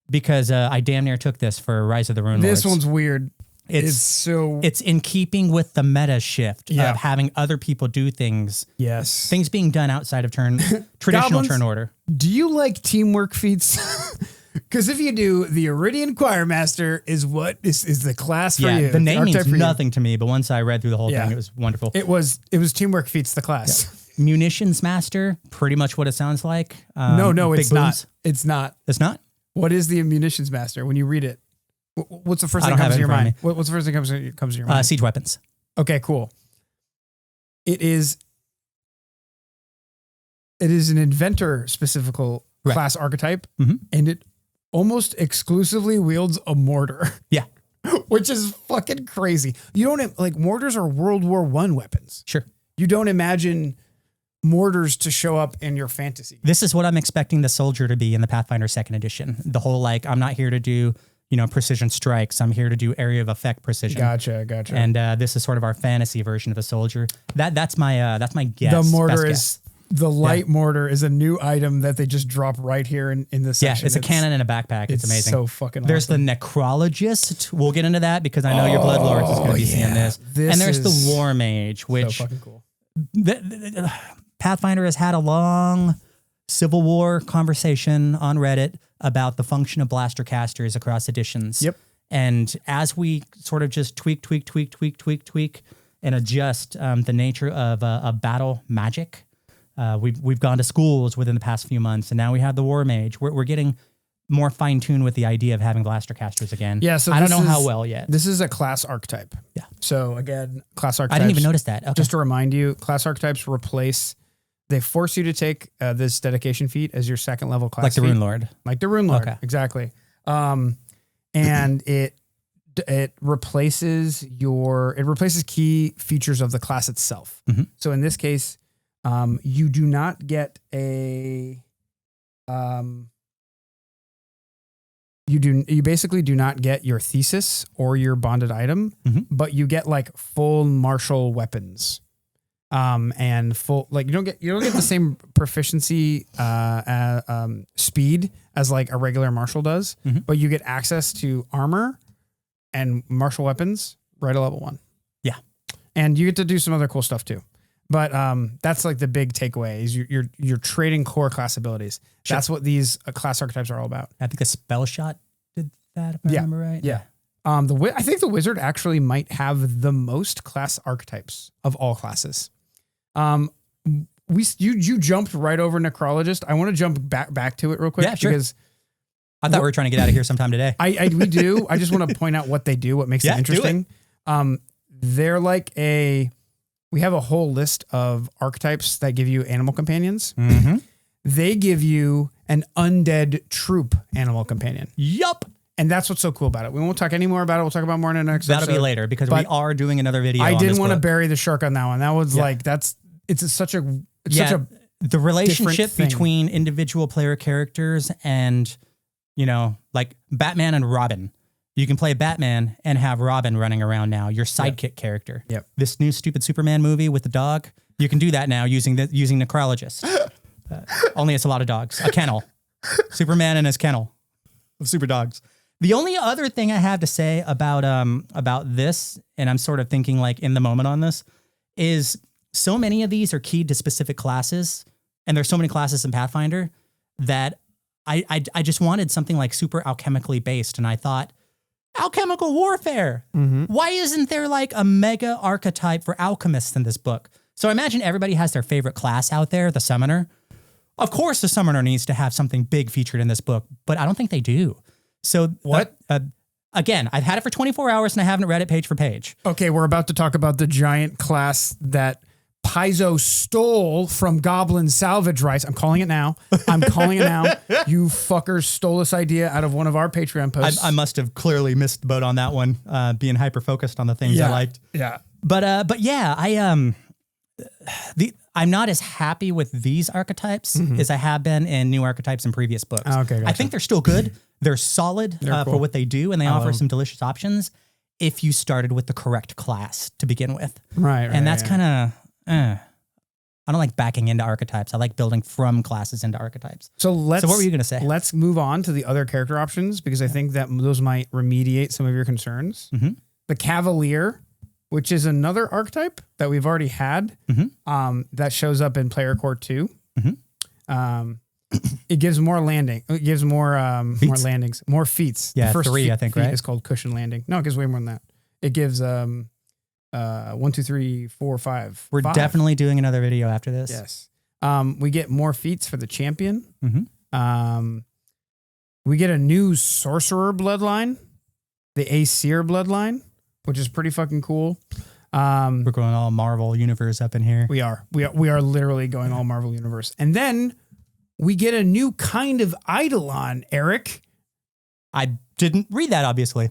because I damn near took this for Rise of the Runelords. This one's weird. It's in keeping with the meta shift of having other people do things. Yes. Things being done outside of traditional Goblins, turn order. Do you like teamwork feats? Because if you do, the Iridian Choirmaster is the class for you. The name means nothing to me, but once I read through the whole thing, it was wonderful. It was teamwork feats, the class. Yeah. Munitions Master, pretty much what it sounds like. No, it's not. It's not. It's not? What is the Munitions Master when you read it? What's the first thing that comes to your mind? What's the first thing that comes to your mind? Siege weapons. Okay, cool. It is an inventor specific class archetype, and it almost exclusively wields a mortar. Yeah. Which is fucking crazy. You don't like mortars are World War I weapons. Sure. You don't imagine mortars to show up in your fantasy. This is what I'm expecting the soldier to be in the Pathfinder 2nd edition. The whole I'm not here to do, precision strikes. I'm here to do area of effect precision. Gotcha. And this is sort of our fantasy version of the soldier. That's my guess. The mortar is the light mortar is a new item that they just drop right here in this section. Yeah, it's a cannon and a backpack. It's amazing. So fucking There's awesome. the Necrologist. We'll get into that because I know your Bloodlords is going to be seeing this. And there's the War Mage, which so fucking cool. Pathfinder has had a long Civil War conversation on Reddit about the function of blaster casters across editions. Yep. And as we sort of just tweak, and adjust the nature of battle magic, we've gone to schools within the past few months, and now we have the War Mage. We're getting more fine-tuned with the idea of having blaster casters again. Yeah, so I don't know how well yet. This is a class archetype. Yeah. So again, class archetypes. I didn't even notice that. Okay. Just to remind you, class archetypes they force you to take this dedication feat as your second level class like the Runelord. Like the Runelord, okay. Exactly. And it replaces key features of the class itself. So in this case, you do not get you basically do not get your thesis or your bonded item, but you get like full martial weapons. And full, like you don't get the same proficiency, speed as like a regular martial does, but you get access to armor and martial weapons right at level 1. Yeah. And you get to do some other cool stuff too. But that's like the big takeaway is you're trading core class abilities. Sure. That's what these class archetypes are all about. I think the spell shot did that, if I remember right. Yeah. I think the wizard actually might have the most class archetypes of all classes. You jumped right over necrologist. I want to jump back to it real quick. Yeah, sure. Because I thought we were trying to get out of here sometime today. We do. I just want to point out what they do, what makes them interesting. They're like we have a whole list of archetypes that give you animal companions. Mm-hmm. They give you an undead troop animal companion. Yup. And that's what's so cool about it. We won't talk any more about it. We'll talk about more in the next episode. That'll be later because we are doing another video. I didn't want to bury the shark on that one. That was such a the relationship between individual player characters and, like Batman and Robin. You can play Batman and have Robin running around now, your sidekick character. Yep. This new stupid Superman movie with the dog, you can do that now using Necrologist. Only it's a lot of dogs. A kennel. Superman and his kennel of super dogs. The only other thing I have to say about this, and I'm sort of thinking like in the moment on this, is so many of these are keyed to specific classes, and there's so many classes in Pathfinder that I just wanted something like super alchemically based, and I thought, alchemical warfare. Mm-hmm. Why isn't there like a mega archetype for alchemists in this book? So I imagine everybody has their favorite class out there, the summoner. Of course, the summoner needs to have something big featured in this book, but I don't think they do. So what? Again, I've had it for 24 hours and I haven't read it page for page. Okay, we're about to talk about the giant class that Paizo stole from Goblin Salvage Rites. I'm calling it now. You fuckers stole this idea out of one of our Patreon posts. I must have clearly missed the boat on that one, being hyper-focused on the things I liked. Yeah. But yeah, I'm not as happy with these archetypes as I have been in new archetypes in previous books. Okay, gotcha. I think they're still good. They're solid cool. for what they do, and they offer some delicious options if you started with the correct class to begin with. Right. And that's kind of, I don't like backing into archetypes. I like building from classes into archetypes. So what were you going to say? Let's move on to the other character options because I think that those might remediate some of your concerns. Mm-hmm. The Cavalier, which is another archetype that we've already had, that shows up in Player Core 2. Mm-hmm. It gives more landing. It gives more landings, more feats. Yeah, the first 3, I think, right? It's called cushion landing. No, it gives way more than that. It gives 1, 2, 3, 4, 5. We're 5. definitely doing another video after this. Yes. We get more feats for the champion. Mm-hmm. We get a new sorcerer bloodline, the Aesir bloodline, which is pretty fucking cool. We're going all Marvel universe up in here. We are literally going all Marvel universe. And then we get a new kind of Eidolon, Eric. I didn't read that, obviously.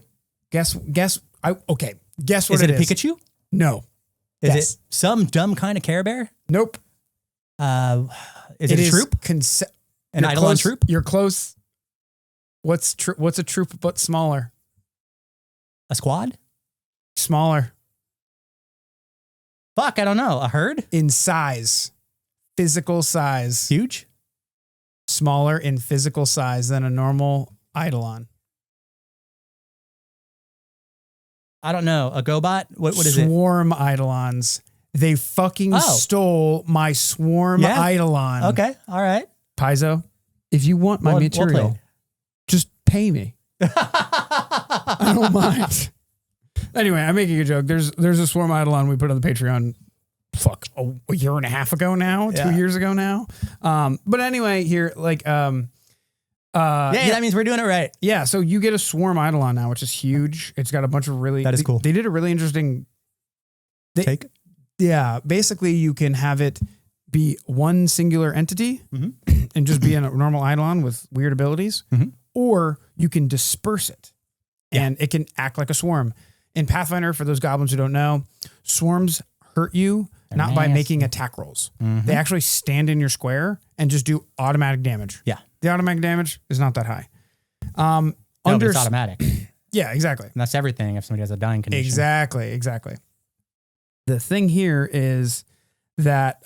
Guess what it is. Is it a Pikachu? No. Is it some dumb kind of Care Bear? Nope. Is it a troop? An Eidolon troop? You're close. What's a troop but smaller? A squad? Smaller. Fuck, I don't know. A herd? In size. Physical size. Huge? Smaller in physical size than a normal Eidolon. I don't know. A GoBot? What is it? Swarm Eidolons. They fucking stole my Swarm Eidolon. Okay. All right. Paizo, if you want my material, just pay me. I don't mind. Anyway, I'm making a joke. There's a Swarm Eidolon we put on the Patreon a year and a half ago now, 2 years ago now. But anyway, here, that means we're doing it right. Yeah, so you get a Swarm Eidolon now, which is huge. It's got a bunch of that is cool. They did a really interesting take. Yeah, basically you can have it be one singular entity and just be a normal Eidolon with weird abilities, or you can disperse it and it can act like a swarm. In Pathfinder, for those goblins who don't know, swarms hurt you not by making attack rolls. They actually stand in your square and just do automatic damage. Yeah. The automatic damage is not that high. But it's automatic. Yeah, exactly. And that's everything if somebody has a dying condition. Exactly. The thing here is that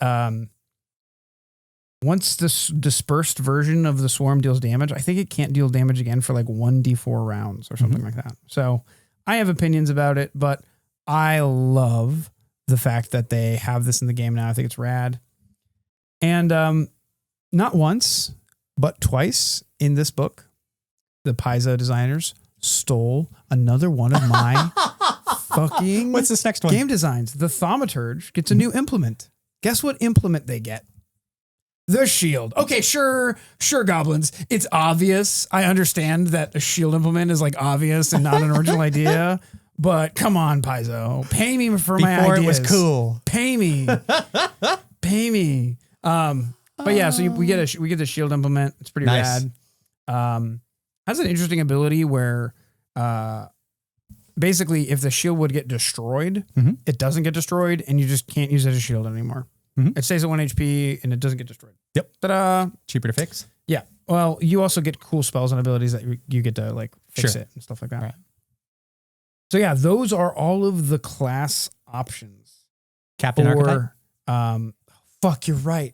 once this dispersed version of the swarm deals damage, I think it can't deal damage again for like 1d4 rounds or something like that. So I have opinions about it, but I love the fact that they have this in the game now. I think it's rad. And not once, but twice in this book, the Paizo designers stole another one of my fucking What's this next one? Game designs. The Thaumaturge gets a new implement. Guess what implement they get? The shield. Okay, sure, goblins. It's obvious. I understand that a shield implement is like obvious and not an original idea, But come on, Paizo, pay me for my ideas. Before it was cool. Pay me, pay me. But yeah, so we get the shield implement. It's pretty rad. Has an interesting ability where, basically, if the shield would get destroyed, it doesn't get destroyed, and you just can't use it as a shield anymore. It stays at 1 HP, and it doesn't get destroyed. Yep. Ta-da! Cheaper to fix. Yeah. Well, you also get cool spells and abilities that you get to like fix it and stuff like that. Right. So yeah, those are all of the class options. Captain Archetype. Fuck, you're right.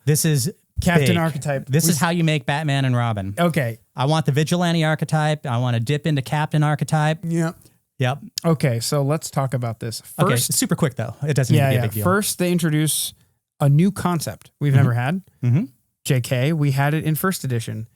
This is Captain big. Archetype. This is how you make Batman and Robin. Okay. I want the Vigilante archetype. I want to dip into Captain Archetype. Yeah. Yep. Okay, so let's talk about this. First, okay, super quick though. It doesn't need to be a big deal. First, they introduce a new concept we've never had. JK, we had it in first edition.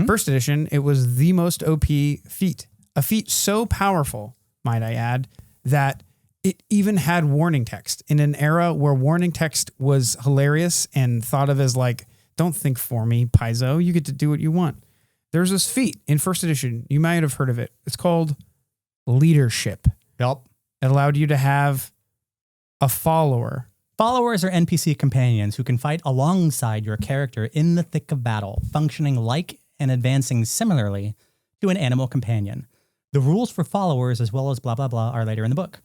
First edition, it was the most OP feat. A feat so powerful, might I add, that it even had warning text in an era where warning text was hilarious and thought of as like, don't think for me, Paizo. You get to do what you want. There's this feat in first edition. You might have heard of it. It's called leadership. Yep. It allowed you to have a follower. Followers are NPC companions who can fight alongside your character in the thick of battle, functioning like and advancing similarly to an animal companion. The rules for followers, as well as blah, blah, blah, are later in the book.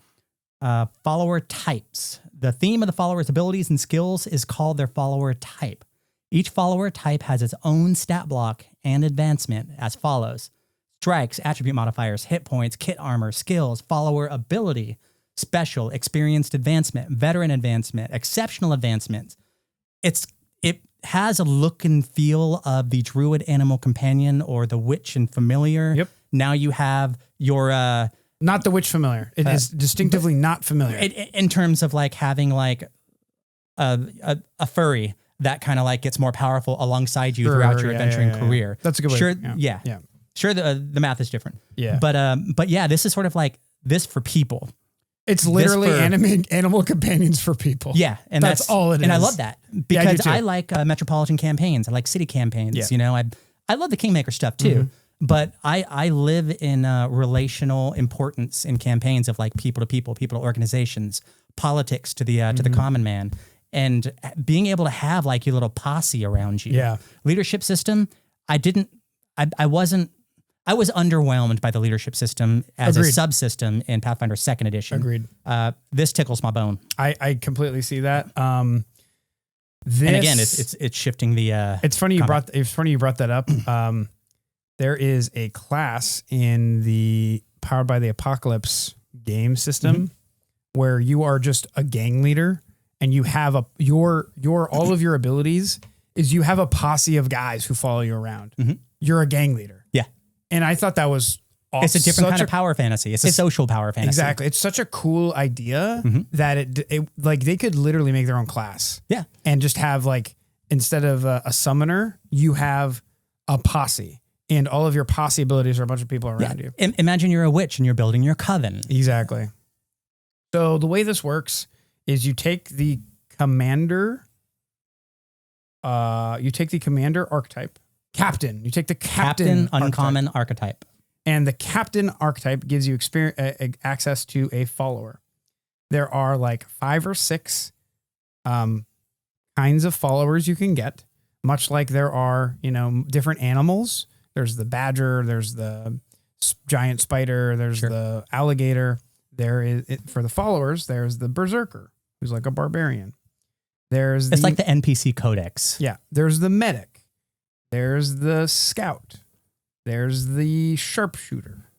Follower types. The theme of the follower's abilities and skills is called their follower type. Each follower type has its own stat block and advancement as follows. Strikes, attribute modifiers, hit points, kit armor, skills, follower ability, special, experienced advancement, veteran advancement, exceptional advancements. It has a look and feel of the druid animal companion or the witch and familiar. Yep. Now you have your... not the witch familiar. It is distinctively not familiar. In terms of like having like a furry that kind of like gets more powerful alongside you throughout your adventuring career. That's a good way. Sure, yeah. Sure, the math is different. Yeah. But yeah, this is sort of like this for people. It's literally animal companions for people. Yeah, and that's all it is. And I love that because I I like metropolitan campaigns. I like city campaigns. Yeah. You know, I love the Kingmaker stuff too. But I live in relational importance in campaigns of like people to people to organizations, politics to the common man, and being able to have like your little posse around you. Yeah. Leadership system. I was underwhelmed by the leadership system as a subsystem in Pathfinder 2nd edition. Agreed. This tickles my bone. I completely see that. And again, it's shifting the. It's funny you brought that up. There is a class in the Powered by the Apocalypse game system where you are just a gang leader and you have all of your abilities is you have a posse of guys who follow you around. You're a gang leader. Yeah. And I thought that was awesome. It's a different kind of power fantasy. It's a social power fantasy. Exactly. It's such a cool idea that it like they could literally make their own class. Yeah. And just have like, instead of a summoner, you have a posse. And all of your posse abilities are a bunch of people around you. Imagine you're a witch and you're building your coven. Exactly. So the way this works is you take the commander archetype. Captain. You take the captain uncommon archetype. And the captain archetype gives you access to a follower. There are like 5 or 6 kinds of followers you can get, much like there are, different animals. There's the badger, there's the giant spider, there's the alligator. There is, for the followers, there's the berserker, who's like a barbarian. It's like the NPC codex. Yeah. There's the medic. There's the scout. There's the sharpshooter.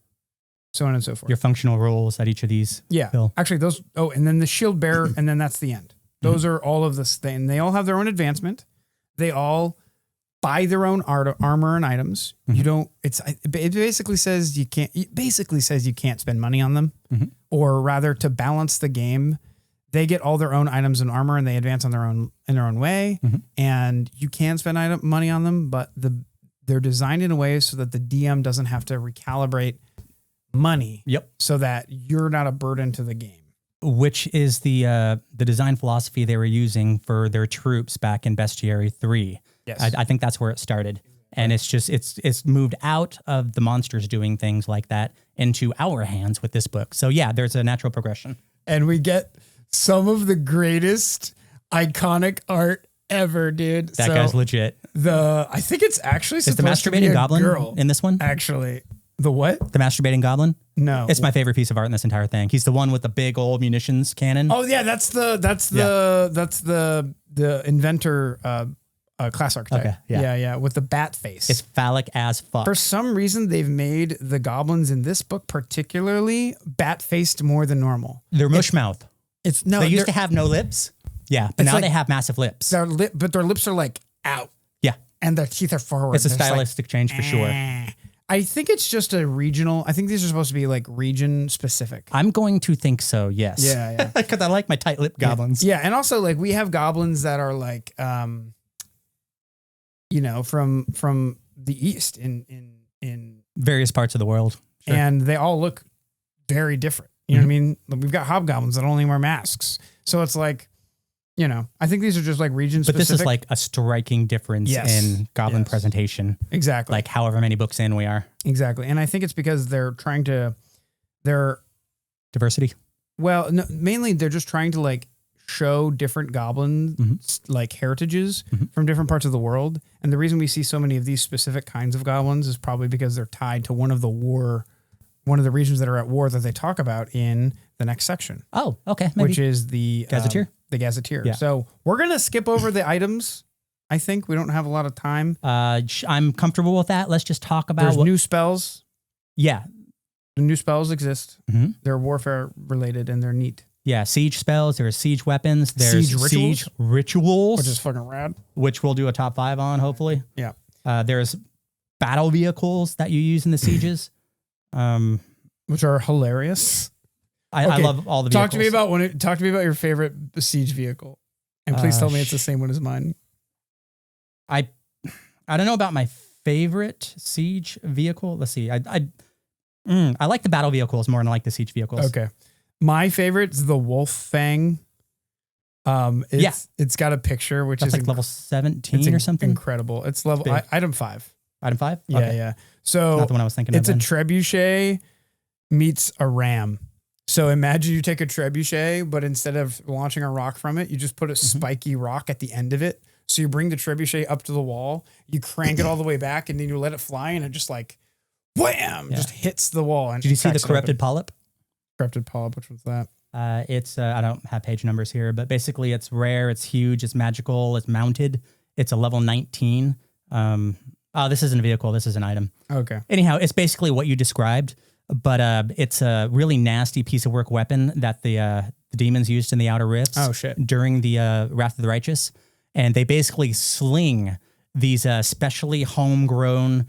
So on and so forth. Your functional roles at each of these. Yeah. Bill. Actually, those. Oh, and then the shield bearer, and then that's the end. Those are all of this thing. They all have their own advancement. They all buy their own armor and items. You don't. It basically says you can't. It basically says you can't spend money on them, or rather, to balance the game, they get all their own items and armor, and they advance on in their own way. And you can spend money on them, but they're designed in a way so that the DM doesn't have to recalibrate money. Yep. So that you're not a burden to the game. Which is the design philosophy they were using for their troops back in Bestiary 3. Yes. I think that's where it started. And it's moved out of the monsters doing things like that into our hands with this book. So yeah, there's a natural progression. And we get some of the greatest iconic art ever, dude. That guy's legit. I think it's actually supposed to be a masturbating goblin girl in this one. Actually, the what? The masturbating goblin? No, it's my favorite piece of art in this entire thing. He's the one with the big old munitions cannon. Oh yeah, that's the inventor class archetype. Okay, yeah, with the bat face. It's phallic as fuck. For some reason, they've made the goblins in this book particularly bat faced more than normal. They're mush mouth. They used to have no lips. Yeah, but now they have massive lips. But their lips are like out. Yeah, and their teeth are forward. It's a stylistic change for sure. I think it's just a regional. I think these are supposed to be like region specific. I'm going to think so. Yes. Yeah. Because I like my tight lip goblins. Yeah, and also like we have goblins that are like, from the east in various parts of the world, sure. And they all look very different. You know what I mean? We've got hobgoblins that only wear masks, so it's like, I think these are just like region specific. But this is like a striking difference in goblin presentation. Exactly. Like however many books in we are. Exactly. And I think it's because they're trying to, diversity. Well, no, mainly they're just trying to like show different goblin like heritages from different parts of the world. And the reason we see so many of these specific kinds of goblins is probably because they're tied to one of the regions that are at war that they talk about in the next section. Oh, okay. Maybe. Which is the Gazetteer. The Gazetteer. Yeah. So we're going to skip over the items. I think we don't have a lot of time. I'm comfortable with that. Let's just talk about new spells. Yeah. The new spells exist. They're warfare related and they're neat. Yeah. Siege spells. There's siege weapons. There's siege rituals. Which is fucking rad. Which we'll do a top 5 on, hopefully. Yeah. There's battle vehicles that you use in the sieges. Which are hilarious. I love all the vehicles. Talk to me about your favorite siege vehicle. And please tell me it's the same one as mine. I don't know about my favorite siege vehicle. Let's see. I like the battle vehicles more than I like the siege vehicles. Okay. My favorite's the Wolf Fang. It's got a picture, which is like level 17 or something. Incredible. It's level item 5. Item 5? Yeah, okay. yeah. So not the one I was thinking of. It's a trebuchet meets a ram. So imagine you take a trebuchet, but instead of launching a rock from it, you just put a spiky rock at the end of it. So you bring the trebuchet up to the wall, you crank it all the way back, and then you let it fly, and it just like, wham, just hits the wall. And did you see the corrupted polyp? Corrupted polyp, which one's that? It's I don't have page numbers here, but basically it's rare, it's huge, it's magical, it's mounted. It's a level 19. This isn't a vehicle, this is an item. Okay. Anyhow, it's basically what you described. But it's a really nasty piece of work weapon that the demons used in the Outer Rifts. Oh, shit. During the Wrath of the Righteous. And they basically sling these specially homegrown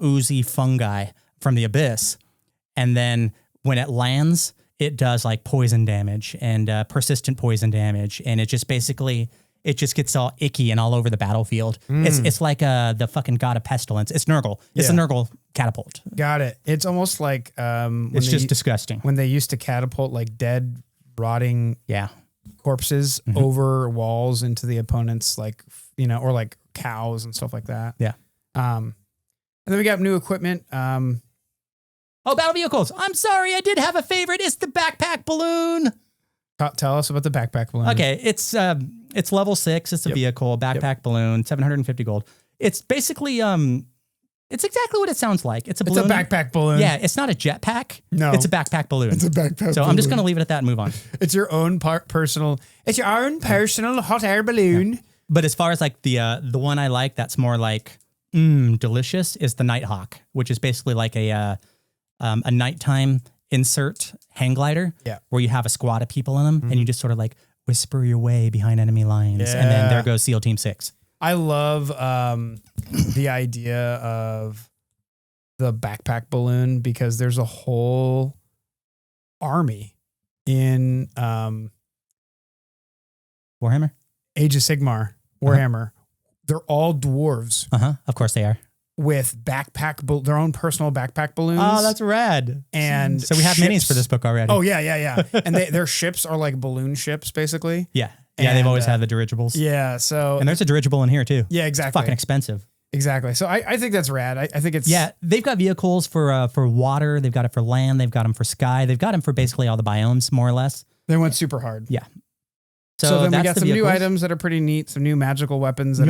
oozy fungi from the abyss. And then when it lands, it does like poison damage and persistent poison damage. And it just basically... It just gets all icky and all over the battlefield. It's like the fucking god of pestilence. It's Nurgle. It's a Nurgle catapult. Got it. It's almost like it's just disgusting. When they used to catapult like dead, rotting corpses over walls into the opponents, like or like cows and stuff like that. Yeah. And then we got new equipment. Battle vehicles. I'm sorry, I did have a favorite. It's the backpack balloon. Tell us about the backpack balloon. Okay, it's level 6. It's a vehicle, backpack balloon, 750 gold. It's basically it's exactly what it sounds like. It's a balloon. It's a backpack balloon. Yeah, it's not a jetpack. No, it's a backpack balloon. It's a backpack. So I'm just gonna leave it at that and move on. It's your own personal. It's your own personal hot air balloon. Yeah. But as far as like the one I like that's more like delicious is the Nighthawk, which is basically like a nighttime insert hang glider where you have a squad of people in them and you just sort of like whisper your way behind enemy lines and then there goes SEAL Team 6. I love the idea of the backpack balloon because there's a whole army in Warhammer? Age of Sigmar, Warhammer. They're all dwarves. Of course they are. With their own personal backpack balloons. Oh, that's rad. And so we have minis for this book already. Oh, yeah. And their ships are like balloon ships, basically. Yeah. Yeah, they've always had the dirigibles. Yeah, so... And there's a dirigible in here, too. Yeah, exactly. It's fucking expensive. Exactly. So I think that's rad. I think it's they've got vehicles for water. They've got it for land. They've got them for sky. They've got them for basically all the biomes, more or less. They went super hard. Yeah. So then we got some new items that are pretty neat. Some new magical weapons. That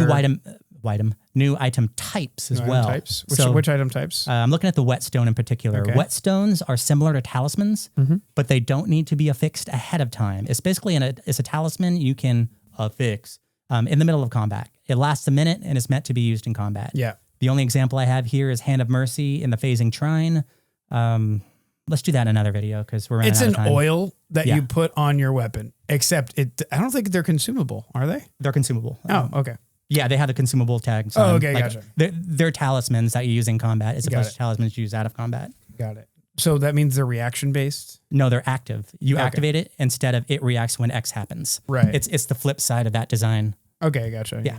new item types as well. Types. Which item types? I'm looking at the whetstone in particular. Okay. Whetstones are similar to talismans, but they don't need to be affixed ahead of time. It's basically it's a talisman you can affix in the middle of combat. It lasts a minute and is meant to be used in combat. Yeah. The only example I have here is Hand of Mercy in the Phasing Trine. Let's do that in another video because we're running out of time. It's an oil that you put on your weapon, except I don't think they're consumable, are they? They're consumable. Oh, okay. Yeah, they have the consumable tags. Okay, gotcha. They're talismans that you use in combat as opposed to talismans you use out of combat. Got it. So that means they're reaction based? No, they're active. You activate it instead of it reacts when X happens. Right. It's the flip side of that design. Okay, gotcha. Yeah.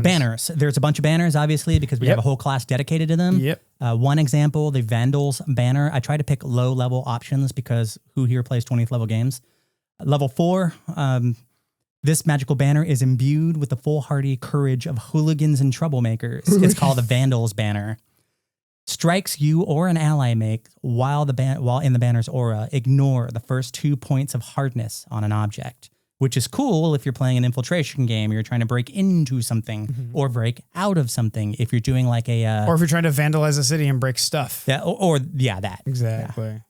Banners. There's a bunch of banners, obviously, because we have a whole class dedicated to them. Yep. One example, the Vandals banner. I try to pick low-level options because who here plays 20th level games? Level 4, this magical banner is imbued with the foolhardy courage of hooligans and troublemakers. It's called the Vandals banner. Strikes you or an ally make while in the banner's aura, ignore the first 2 points of hardness on an object, which is cool if you're playing an infiltration game, you're trying to break into something or break out of something. If you're doing like or if you're trying to vandalize a city and break stuff. Yeah, that. Exactly.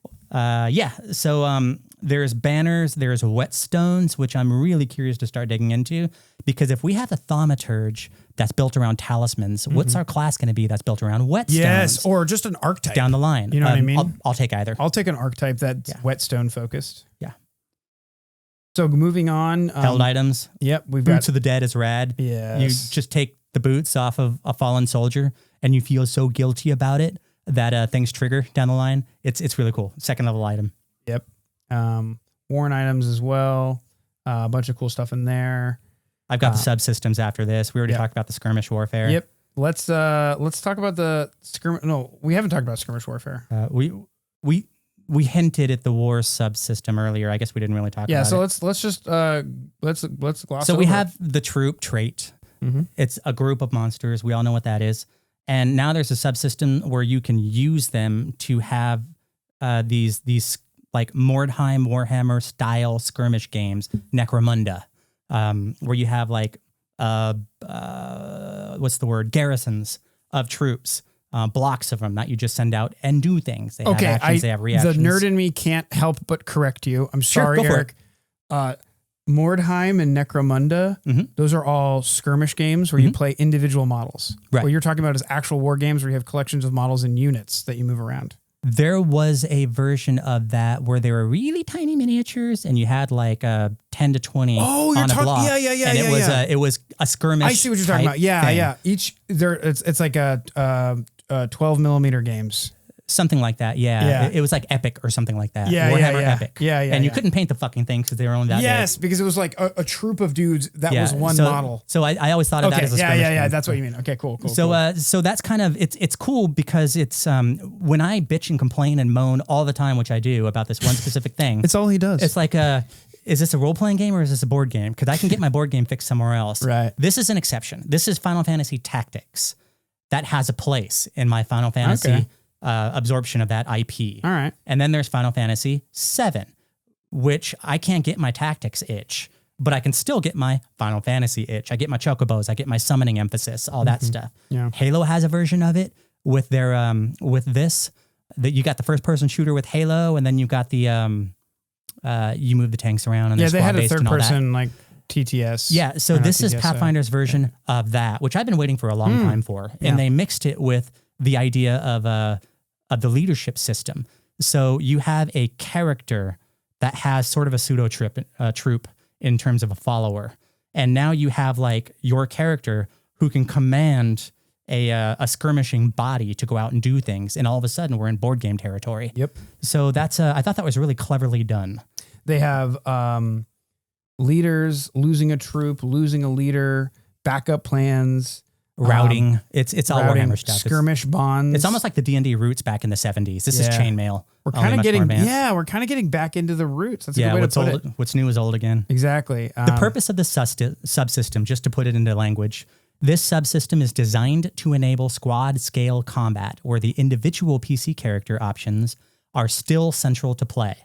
So there's banners, there's whetstones, which I'm really curious to start digging into, because if we have a thaumaturge that's built around talismans, what's our class going to be that's built around whetstones? Yes, or just an archetype. Down the line. You know what I mean? I'll take either. I'll take an archetype that's whetstone focused. Yeah. So moving on. Held items. Yep. Boots of the Dead is rad. Yes. You just take the boots off of a fallen soldier and you feel so guilty about it that things trigger down the line. It's really cool. Second level item. Yep. Worn items as well. A bunch of cool stuff in there. I've got the subsystems after this. We already talked about the Skirmish Warfare. Yep. Let's talk about the skirmish. No, we haven't talked about Skirmish Warfare. We hinted at the war subsystem earlier. I guess we didn't really talk about it. Yeah, so let's just gloss over. So we have the troop trait. It's a group of monsters. We all know what that is. And now there's a subsystem where you can use them to have these like Mordheim, Warhammer style skirmish games, Necromunda, where you have like garrisons of troops. Blocks of them that you just send out and do things. They have actions, they have reactions. The nerd in me can't help but correct you. I'm sorry, Eric. Mordheim and Necromunda, those are all skirmish games where you play individual models. Right. What you're talking about is actual war games where you have collections of models and units that you move around. There was a version of that where they were really tiny miniatures and you had like 10 to 20 on a block. Yeah. And it was a skirmish. I see what you're talking about. Yeah. It's like a 12 millimeter games. Something like that, yeah. It was like Epic or something like that. Warhammer Epic. And you couldn't paint the fucking thing because they were only that big. Because it was like a troop of dudes that was one model. So I always thought of that as a skirmish game. That's what you mean. Okay, cool. So that's kind of, it's cool because it's, when I bitch and complain and moan all the time, which I do about this one specific thing. It's all he does. It's like, is this a role-playing game or is this a board game? Because I can get my board game fixed somewhere else. Right. This is an exception. This is Final Fantasy Tactics. That has a place in my Final Fantasy absorption of that IP. All right. And then there's Final Fantasy VII, which I can't get my tactics itch, but I can still get my Final Fantasy itch. I get my chocobos, I get my summoning emphasis, all that stuff. Yeah. Halo has a version of it with their that you got the first person shooter with Halo, and then you got the you move the tanks around and they had a third person like TTS. Yeah, so this is Pathfinder's version of that, which I've been waiting for a long time for. And they mixed it with the idea of the leadership system. So you have a character that has sort of a pseudo troop in terms of a follower. And now you have like your character who can command a skirmishing body to go out and do things. And all of a sudden we're in board game territory. Yep. So that's I thought that was really cleverly done. They have leaders, losing a troop, losing a leader, backup plans. routing. It's all routing, Warhammer stuff. Skirmish bonds. It's almost like the D&D roots back in the 70s. This is chainmail. We're kind of getting back into the roots. That's a good way to put it. What's new is old again. Exactly. The purpose of the subsystem, just to put it into language, this subsystem is designed to enable squad scale combat, where the individual PC character options are still central to play.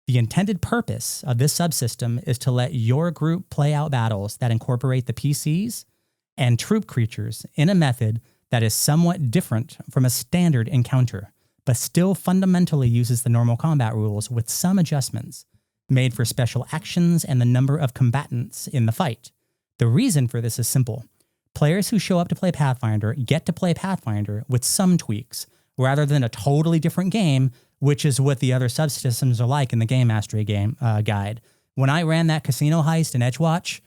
The intended purpose of this subsystem is to let your group play out battles that incorporate the PCs and troop creatures in a method that is somewhat different from a standard encounter, but still fundamentally uses the normal combat rules with some adjustments made for special actions and the number of combatants in the fight. The reason for this is simple. Players who show up to play Pathfinder get to play Pathfinder with some tweaks, rather than a totally different game, which is what the other subsystems are like in the Game Mastery guide. When I ran that casino heist in Edgewatch,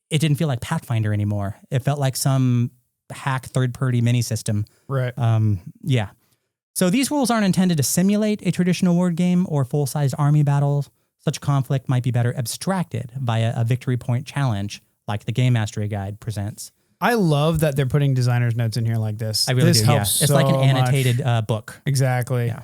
it didn't feel like Pathfinder anymore. It felt like some hack third-party mini-system. Right. Yeah. So these rules aren't intended to simulate a traditional word game or full-sized army battles. Such conflict might be better abstracted via a victory point challenge, like the Game Mastery guide presents. I love that they're putting designer's notes in here like this. I really this do, helps It's so like an annotated much. Book. Exactly. Yeah.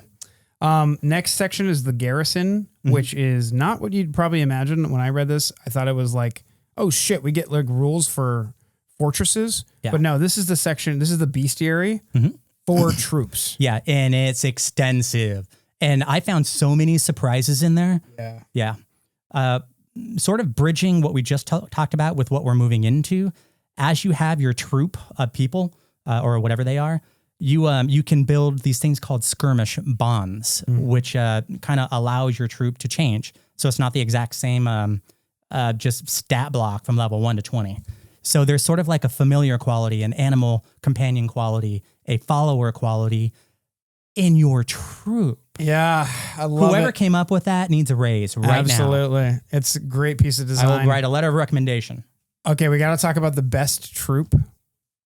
Next section is the garrison, which is not what you'd probably imagine. When I read this, I thought it was like, oh shit, we get like rules for fortresses. Yeah. But no, this is the section, this is the bestiary for troops. Yeah, and it's extensive. And I found so many surprises in there. Yeah. Yeah. Sort of bridging what we just talked about with what we're moving into. As you have your troop of people, or whatever they are, you can build these things called skirmish bonds, which kind of allows your troop to change. So it's not the exact same just stat block from level 1 to 20. So there's sort of like a familiar quality, an animal companion quality, a follower quality in your troop. Yeah, I love Whoever came up with that needs a raise right now. Absolutely. It's a great piece of design. I will write a letter of recommendation. Okay, we got to talk about the best troop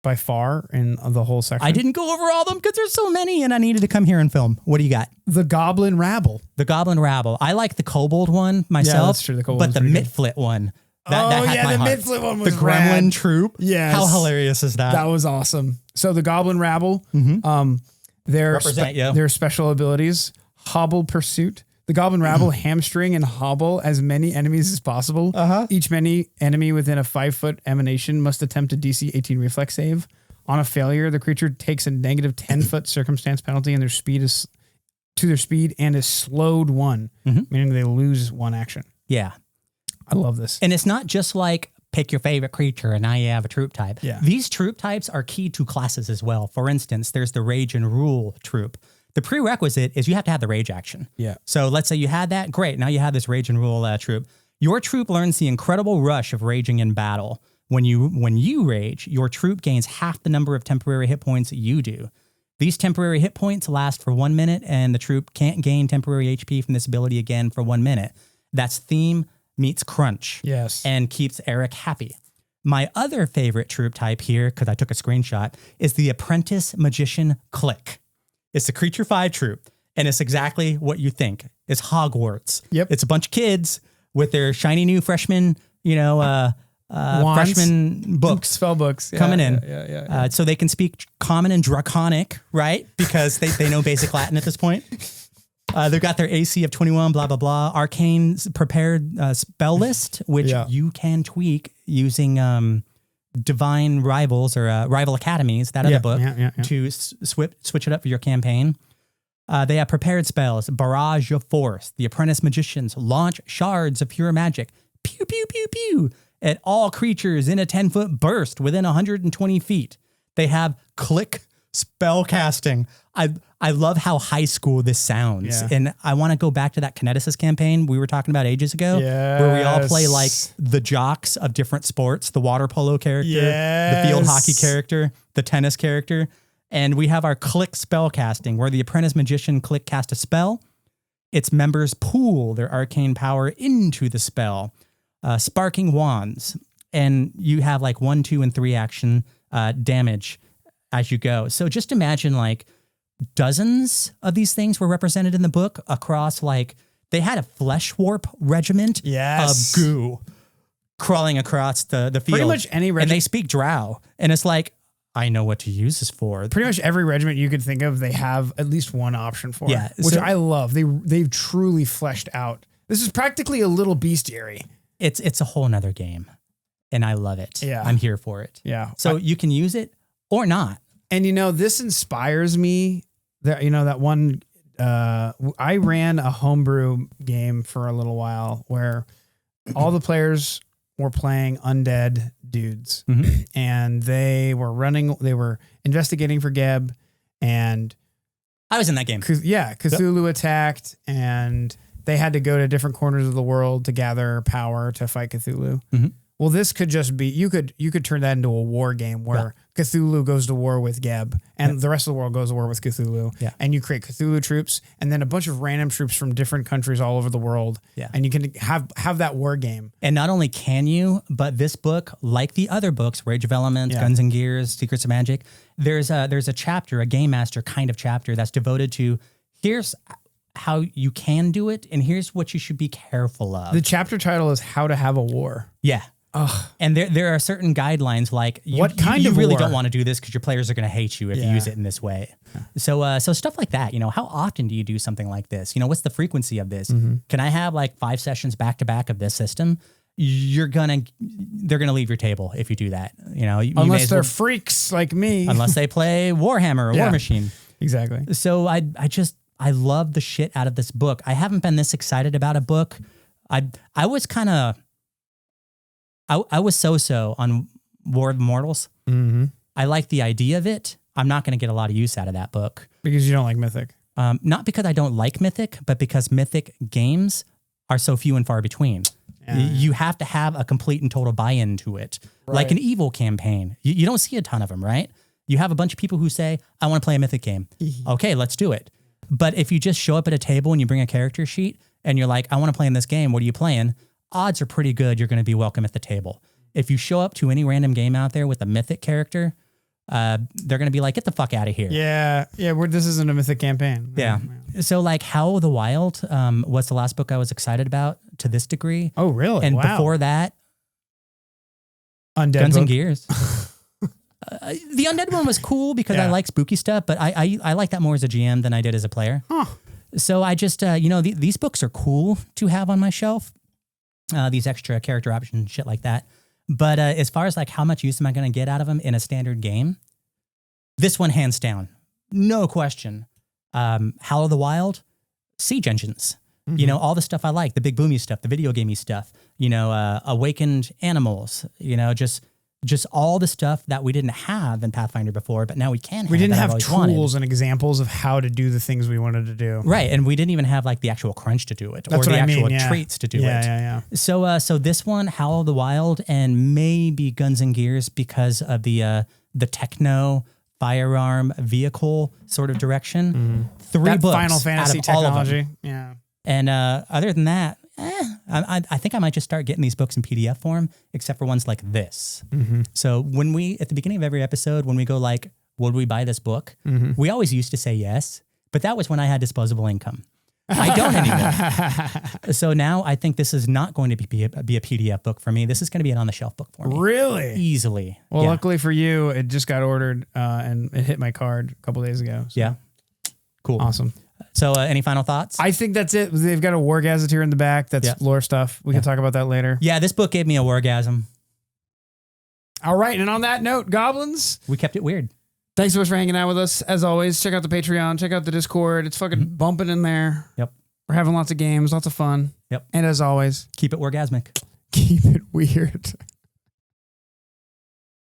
by far in the whole section. I didn't go over all of them because there's so many and I needed to come here and film. What do you got? The Goblin Rabble. The Goblin Rabble. I like the Kobold one myself. Yeah, that's true. The Kobold, but the Mitflit one. That the Mitflit one was the Gremlin rad. Troop. Yes. How hilarious is that? That was awesome. So the Goblin Rabble, their special abilities, Hobble Pursuit. The Goblin Rabble hamstring and hobble as many enemies as possible. Each enemy within a 5-foot emanation must attempt a DC 18 reflex save. On a failure, the creature takes a negative 10-foot circumstance penalty and their speed is and is slowed 1, meaning they lose 1 action. Yeah. I love this. And it's not just like pick your favorite creature and now you have a troop type. Yeah. These troop types are key to classes as well. For instance, there's the Rage and Rule troop. The prerequisite is you have to have the rage action. Yeah. So let's say you had that. Great. Now you have this Rage and Rule troop. Your troop learns the incredible rush of raging in battle. When you rage, your troop gains half the number of temporary hit points you do. These temporary hit points last for 1 minute, and the troop can't gain temporary HP from this ability again for 1 minute. That's theme meets crunch. Yes. And keeps Eric happy. My other favorite troop type here, because I took a screenshot, is the Apprentice Magician Click. It's the Creature 5 troop, and it's exactly what you think. It's Hogwarts. Yep. It's a bunch of kids with their shiny new freshman, freshman books. Spell books. Coming in. Yeah. So they can speak Common and Draconic, right? Because they know basic Latin at this point. They've got their AC of 21, blah, blah, blah. Arcane's prepared spell list, which you can tweak using Divine Rivals or Rival Academies, that other book, to switch it up for your campaign. They have prepared spells, Barrage of Force. The Apprentice Magicians launch shards of pure magic, pew, pew, pew, pew, at all creatures in a 10-foot burst within 120 feet. They have Click spell casting. I love how high school this sounds. And I want to go back to that Kineticist campaign we were talking about ages ago, where we all play like the jocks of different sports, the water polo character, the field hockey character, the tennis character. And we have our Click spell casting, where the Apprentice Magician Click cast a spell. Its members pool their arcane power into the spell. Sparking Wands. And you have like 1, 2, and 3 action damage as you go. So just imagine like dozens of these things were represented in the book across like, they had a flesh warp regiment of goo crawling across the field. Pretty much any regiment. And they speak drow. And it's like, I know what to use this for. Pretty much every regiment you could think of, they have at least one option for. Yeah, which I love. They've truly fleshed out. This is practically a little bestiary. It's a whole nother game, and I love it. Yeah, I'm here for it. Yeah. So you can use it or not. And this inspires me. That one. I ran a homebrew game for a little while where all the players were playing undead dudes, and they were investigating for Geb, and I was in that game. Cthulhu attacked, and they had to go to different corners of the world to gather power to fight Cthulhu. Well, this could just be, you could turn that into a war game where Cthulhu goes to war with Geb and the rest of the world goes to war with Cthulhu. Yeah. And you create Cthulhu troops and then a bunch of random troops from different countries all over the world. Yeah. And you can have that war game. And not only can you, but this book, like the other books, Rage of Elements, Guns and Gears, Secrets of Magic, there's a chapter, a game master kind of chapter that's devoted to here's how you can do it and here's what you should be careful of. The chapter title is How to Have a War. Yeah. Ugh. And there are certain guidelines like you really don't want to do this because your players are going to hate you if you use it in this way. So stuff like that, how often do you do something like this? What's the frequency of this? Can I have like 5 sessions back to back of this system? They're gonna leave your table if you do that. Unless they're freaks like me. Unless they play Warhammer or War Machine. Exactly. So I love the shit out of this book. I haven't been this excited about a book. I was kind of. I was so-so on War of Immortals. I like the idea of it. I'm not going to get a lot of use out of that book. Because you don't like Mythic. Not because I don't like Mythic, but because Mythic games are so few and far between. You have to have a complete and total buy-in to it. Right. Like an Evil campaign. You don't see a ton of them, right? You have a bunch of people who say, I want to play a Mythic game. Okay, let's do it. But if you just show up at a table and you bring a character sheet and you're like, I want to play in this game, what are you playing? Odds are pretty good you're going to be welcome at the table. If you show up to any random game out there with a Mythic character, they're going to be like, get the fuck out of here. Yeah. This isn't a Mythic campaign. Yeah. So like Howl of the Wild was the last book I was excited about to this degree. Oh, really? And before that, Undead Guns book. and Gears. The Undead one was cool because I like spooky stuff, but I like that more as a GM than I did as a player. Huh. So I just, these books are cool to have on my shelf. These extra character options and shit like that. But as far as like how much use am I going to get out of them in a standard game, this one hands down, no question. Howl of the Wild, Siege Engines, all the stuff I like, the big boomy stuff, the video gamey stuff, Awakened Animals, just all the stuff that we didn't have in Pathfinder before, but now we can have. We didn't have tools and examples of how to do the things we wanted to do. Right. And we didn't even have like the actual crunch to do it or the actual traits to do it. Yeah. So this one, Howl of the Wild, and maybe Guns and Gears because of the techno firearm vehicle sort of direction. 3 that books Final Fantasy out of all of technology. them. Yeah. And other than that, I think I might just start getting these books in PDF form, except for ones like this. So when at the beginning of every episode, when we go like, would we buy this book? We always used to say yes, but that was when I had disposable income. I don't anymore. So now I think this is not going to be a PDF book for me. This is going to be an on-the-shelf book for me. Really? Easily. Well, luckily for you, it just got ordered and it hit my card a couple days ago. So. Yeah. Cool. Awesome. So any final thoughts? I think that's it. They've got a war gazetteer in the back. That's lore stuff. We can talk about that later. Yeah, this book gave me a wargasm. All right. And on that note, goblins. We kept it weird. Thanks so much for hanging out with us. As always, check out the Patreon. Check out the Discord. It's fucking bumping in there. Yep. We're having lots of games, lots of fun. Yep. And as always, keep it orgasmic. Keep it weird.